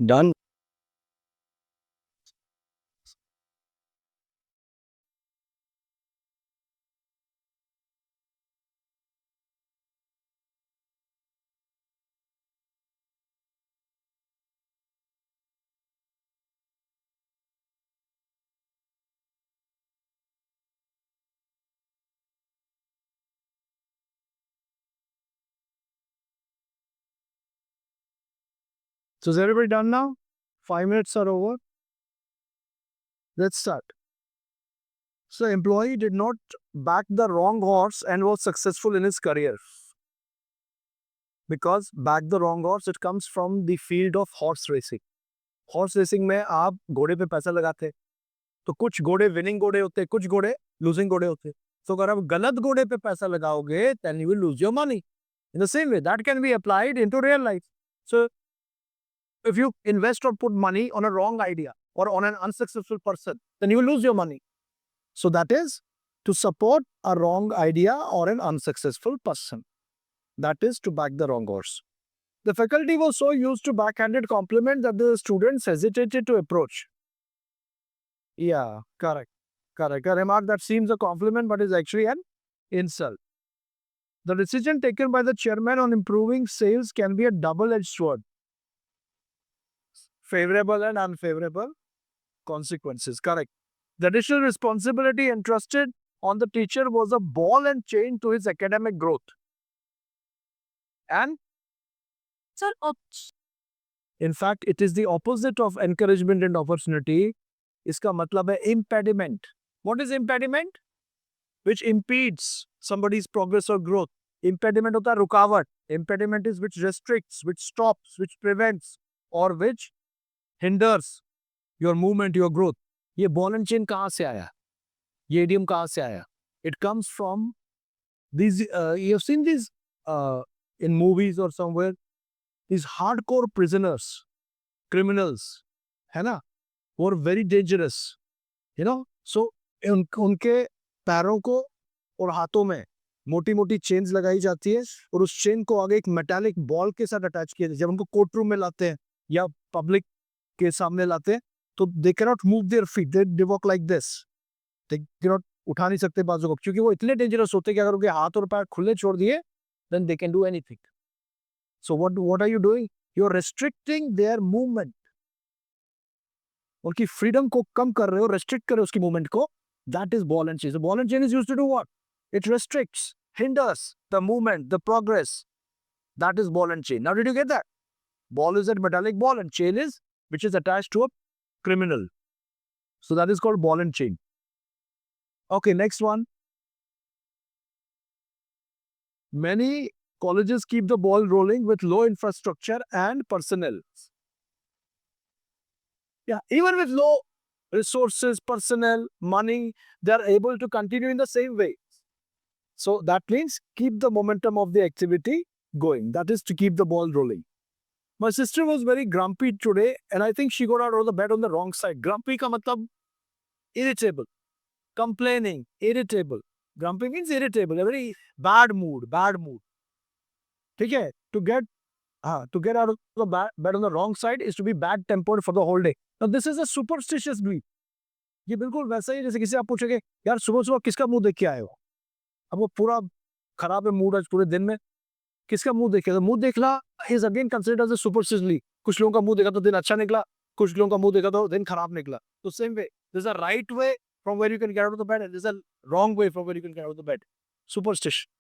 Done. So is everybody done now? 5 minutes are over. Let's start. So employee did not back the wrong horse and was successful in his career. Because back the wrong horse, it comes from the field of horse racing. Horse racing में आप घोड़े पे पैसा लगाते हैं तो कुछ घोड़े विनिंग घोड़े होते हैं कुछ घोड़े लूजिंग घोड़े होते हैं तो अगर आप गलत घोड़े पे पैसा लगाओगे then you will lose your money in the same way that can be applied into real life so if you invest or put money on a wrong idea or on an unsuccessful person, then you will lose your money. So that is to support a wrong idea or an unsuccessful person. That is to back the wrong horse. The faculty was so used to backhanded compliment that the students hesitated to approach. Yeah, correct. Correct. A remark that seems a compliment but is actually an insult. The decision taken by the chairman on improving sales can be a double-edged sword. Favorable and unfavorable consequences. Correct. The additional responsibility entrusted on the teacher was a ball and chain to his academic growth. And Sir, in fact, it is the opposite of encouragement and opportunity. इसका मतलब है impediment. What is impediment? Which impedes somebody's progress or growth. Impediment होता है रुकावट. Impediment is which restricts, which stops, which prevents, or which hinders your movement, your growth. ये ball and chain कहाँ से आया? ये idiom कहाँ से आया? It comes from these. You have seen these in movies or somewhere. These hardcore prisoners, criminals, है ना? Who are very dangerous. You know, so उनके पैरों को और हाथों में मोटी मोटी चेन्स लगाई जाती है और उस चेन को आगे एक मेटालिक बॉल के साथ अटैच किया जाता है। जब उनको कोर्ट रूम में लाते हैं या पब्लिक के सामने लाते हैं तो they can not move their feet, they walk like this, they can not उठा नहीं सकते बाजू को, क्योंकि वो इतने डेंजरस होते हैं कि अगर उनके हाथ और पैर खुले छोड़ दिए then they can do anything. So what are you doing? You are restricting their movement, उनकी फ्रीडम को कम कर रहे हो, रेस्ट्रिक्ट कर रहे हो उसकी मूवमेंट को। That is ball and chain. Ball and chain is used to do what? It restricts, hinders the movement, the progress. That is ball and chain. Now did you get that? Ball is a metallic ball and chain is which is attached to a criminal. So that is called ball and chain. Okay, next one. Many colleges keep the ball rolling with low infrastructure and personnel. Yeah, even with low resources, personnel, money, they are able to continue in the same way. So that means keep the momentum of the activity going. That is to keep the ball rolling. My sister was very grumpy today and I think she got out of the bed on the wrong side. Grumpy ka matlab irritable, complaining, irritable. Grumpy means irritable, a very bad mood, bad mood. ठीक है? To get out of the bed on the wrong side is to be bad tempered for the whole day. Now this is a superstitious belief. ये बिल्कुल वैसा ही जैसे किसी आप पूछेंगे यार सुबह सुबह किसका मुंह देख के आए हो? अब वो पूरा खराब है मूड आज पूरे दिन में, किसका मुंह देखे? तो मुंह देखना is again considered as a superstitiously. कुछ लोगों का मुंह देखा तो दिन अच्छा निकला, कुछ लोगों का मुंह देखा तो दिन खराब निकला। तो same way there is a right way from where you can get out of the bed and there is a wrong way from where you can get out of the bed. Superstition,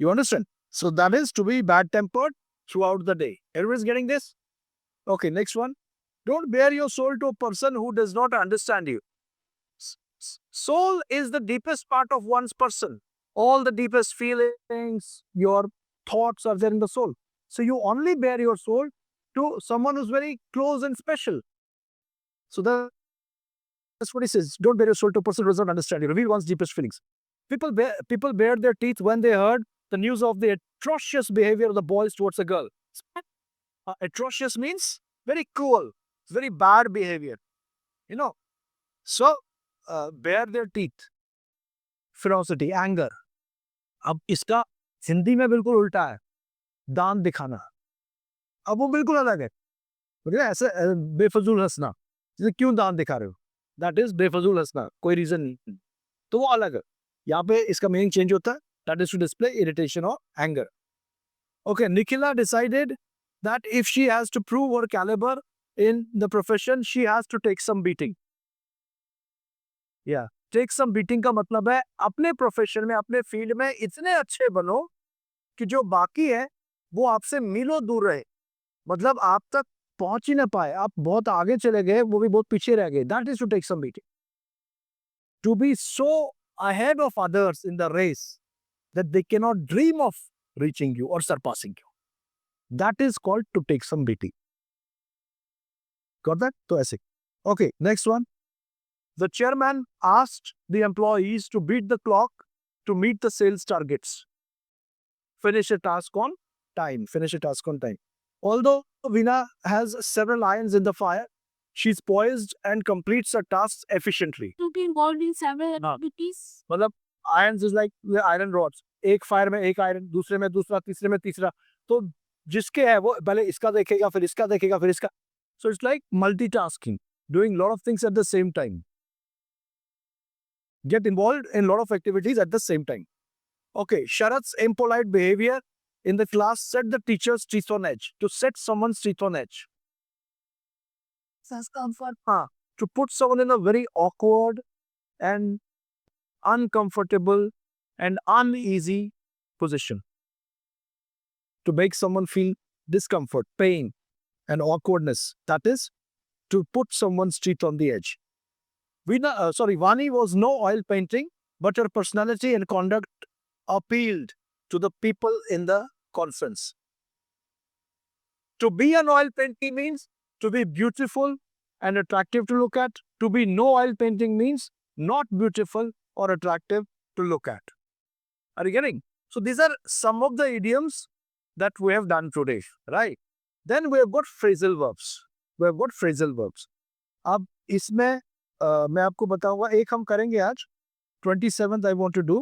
you understand? So that is to be bad tempered throughout the day. Everyone is getting this? Okay, next one. Don't bare your soul to a person who does not understand you. Soul is the deepest part of one's person. All the deepest feelings, your thoughts are there in the soul. So you only bare your soul to someone who's very close and special. So that's what he says. Don't bare your soul to a person who does not understand you. Reveal one's deepest feelings. People bare their teeth when they heard the news of the atrocious behavior of the boys towards a girl. Atrocious means very cruel, very bad behavior. You know. So bare their teeth. Ferocity, anger. अब इसका हिंदी में बिल्कुल उल्टा है, दांत दिखाना। अब वो बिल्कुल अलग है, मतलब ऐसे बेफजूल हंसना, जैसे क्यों दांत दिखा रहे हो, दैट इज बेफजूल हंसना, कोई रीजन नहीं, तो वो अलग है। यहाँ पे इसका मीनिंग चेंज होता है, that is to display irritation और anger. Okay, Nikhila decided that if she has to prove her calibre in the profession she has to take some beating. या टेक सम बीटिंग का मतलब है अपने प्रोफेशन में, अपने फील्ड में इतने अच्छे बनो कि जो बाकी है वो आपसे मीलों दूर रहे, मतलब आप तक पहुंच ही ना पाए, आप बहुत आगे चले गए, वो भी बहुत पीछे रह गए। That is to take some beating, to be so ahead of others in the race that they cannot dream of reaching you or surpassing you. That is called to take some beating. Got that? तो ऐसे. Okay, next one. The chairman asked the employees to beat the clock to meet the sales targets. Finish a task on time. Finish a task on time. Although Veena has several irons in the fire, she's poised and completes her tasks efficiently. To be involved in several हाँ. activities. मतलब irons is like the iron rods. एक fire में एक iron, दूसरे में दूसरा, तीसरे में तीसरा, तो जिसके है वो पहले इसका देखेगा, फिर इसका देखेगा, फिर इसका. So it's like multitasking, doing lot of things at the same time. Get involved in a lot of activities at the same time. Okay, Sharat's impolite behavior in the class set the teacher's teeth on edge. To set someone's teeth on edge. Discomfort. To put someone in a very awkward and uncomfortable and uneasy position. To make someone feel discomfort, pain, and awkwardness. That is to put someone's teeth on the edge. Vani was no oil painting, but her personality and conduct appealed to the people in the conference. To be an oil painting means to be beautiful and attractive to look at. To be no oil painting means not beautiful or attractive to look at. Are you getting? So these are some of the idioms that we have done today, right? Then we have got phrasal verbs. We have got phrasal verbs. अब इसमें मैं आपको बताऊंगा, एक हम करेंगे आज 27th I want to do.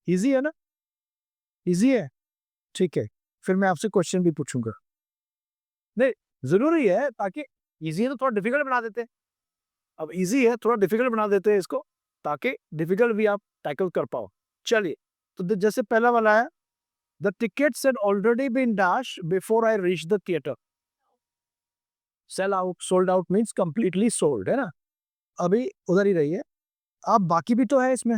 Easy है ना, इजी है, ठीक है। फिर मैं आपसे क्वेश्चन भी पूछूंगा। नहीं, जरूरी है, ताकि इजी है तो थोड़ा डिफिकल्ट बना देते हैं। अब इजी है, थोड़ा डिफिकल्ट बना देते हैं इसको, ताकि डिफिकल्ट भी आप टैकल कर पाओ। चलिए, तो जैसे पहला वाला है, the tickets had already been dashed before I reached the theater. Sell out, sold out means completely sold, है ना। अभी उधर ही रही है। अब बाकी भी तो है इसमें,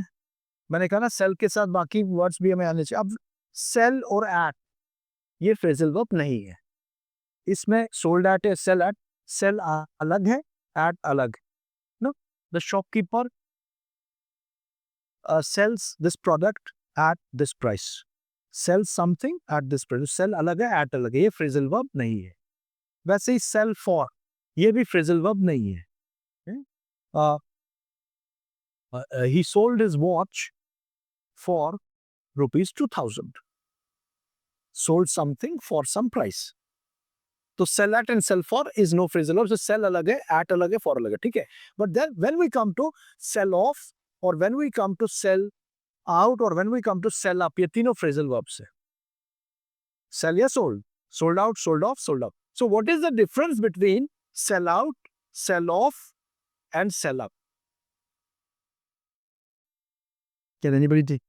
मैंने कहा ना सेल के साथ बाकी वर्ड्स भी हमें आने चाहिए। अब सेल और एट, ये फ्रेजल वर्ब नहीं है। इसमें सोल्ड एट है, सेल एट, सेल अलग है, एट अलग। No, the shopkeeper sells this product at this price. Sell something at this price. Sell अलग है, at अलग है, ये phrasal verb नहीं है। वैसे ही sell for, ये भी phrasal verb नहीं है। He sold his watch for ₹2000. Sold something for some price. तो sell at and sell for is no phrasal verb. So sell अलग है, at अलग है, for अलग है, ठीक है। But then when we come to sell off or when we come to sell out or when we come to sell up, ये तीनों phrasal verbs है। Sell या sold, sold out, sold off, sold up. So what is the difference between sell out, sell off and sell up? Can anybody think?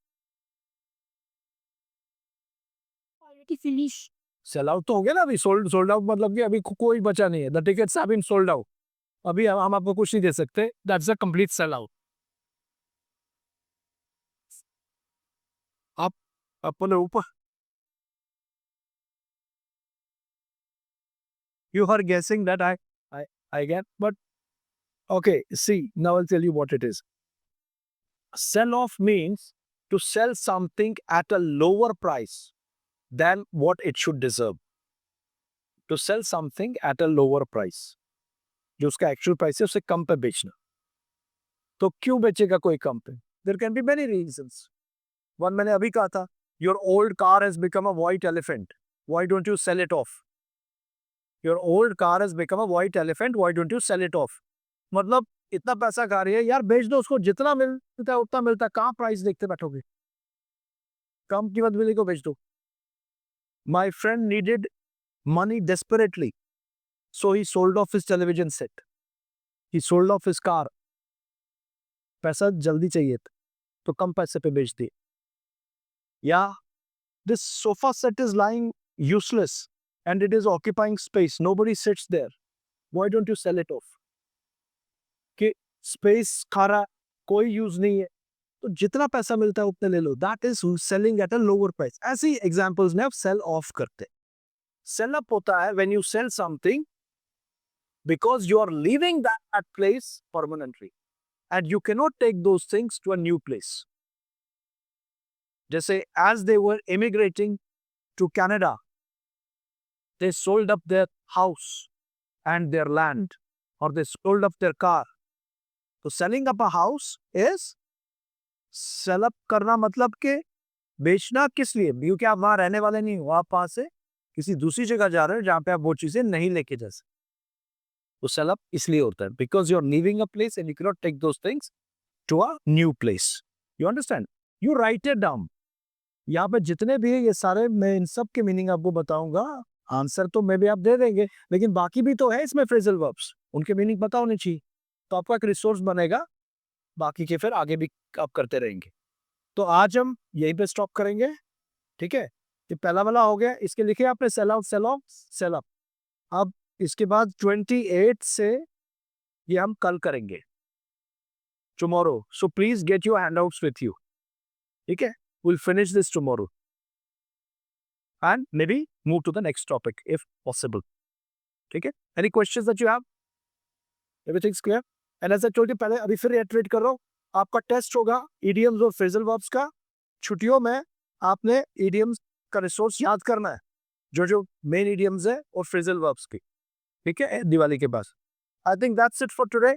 Already finished. Sell out तो हो गया ना अभी, sold out मतलब कि अभी कोई बचा नहीं है। The tickets have been sold out. अभी हम आपको कुछ नहीं दे सकते। That's a complete sell out. आप अपने ऊपर, you are guessing that I get, but okay, see, now I'll tell you what it is. Sell off means to sell something at a lower price than what it should deserve. To sell something at a lower price. जो उसका actual price है उससे कम पे बेचना। तो क्यों बेचेगा कोई कम पे? There can be many reasons. One मैंने अभी कहा था, your old car has become a white elephant. Why don't you sell it off? Your old car has become a white elephant. Why don't you sell it off? मतलब इतना पैसा खा रही है यार, बेच दो उसको, जितना मिलता है उतना मिलता है, कहाँ प्राइस देखते बैठोगे, कम कीमत मिली को बेच दो। My friend needed money desperately, so he sold off his television set. He sold off his car. पैसा जल्दी चाहिए था, तो कम पैसे पे बेच दिए। या this sofa set is lying useless and it is occupying space. Nobody sits there. Why don't you sell it off? कि स्पेस खा रहा, कोई यूज नहीं है, तो जितना पैसा मिलता है उतने ले लो। That is selling at a lower price. ऐसे ही एग्जांपल्स में आप सेल ऑफ करते। सेल अप होता है when you sell something because you are leaving that place permanently and you can not take those things to a new place. जैसे as they were immigrating to Canada, they sold up their house and their land और they sold up their car. तो selling up a house is sell up करना, मतलब कि बेचना किस लिए? क्योंकि आप वहां रहने वाले नहीं हो, आप वहां से किसी दूसरी जगह जा रहे हो जहां पे आप वो चीजें नहीं लेके जा सकते। तो सेल अप इसलिए होता है because you are leaving a place and you can not take those things to a new place. You understand? You write it down. यहाँ पे जितने भी है ये सारे, मैं इन सब के मीनिंग आपको बताऊंगा। आंसर तो मे भी आप दे देंगे, लेकिन बाकी भी तो है इसमें फ्रेजल वर्ब्स, उनके मीनिंग पता होने चाहिए। तो आपका एक रिसोर्स बनेगा, बाकी के फिर आगे भी आप करते रहेंगे। तो आज हम यहीं पे स्टॉप करेंगे, ठीक है। ये पहला वाला हो गया, इसके लिखे आपने sell out, sell off, sell up. अब इसके बाद 28 से ये हम कल करेंगे, tomorrow. So please get your handouts with you, ठीक है। Will finish this tomorrow and maybe move to the next topic if possible, ठीक है। Any questions that you have? Everything is clear? And as I told you, पहले अभी फिर retreat कर रहा हूं, आपका टेस्ट होगा इडियम्स और फ्रेजल वर्ब्स का। छुट्टियों में आपने इडियम्स का रिसोर्स याद करना है, जो मेन इडियम्स है और फ्रेजल वर्ब्स की, ठीक है, दिवाली के पास। I think that's it for today.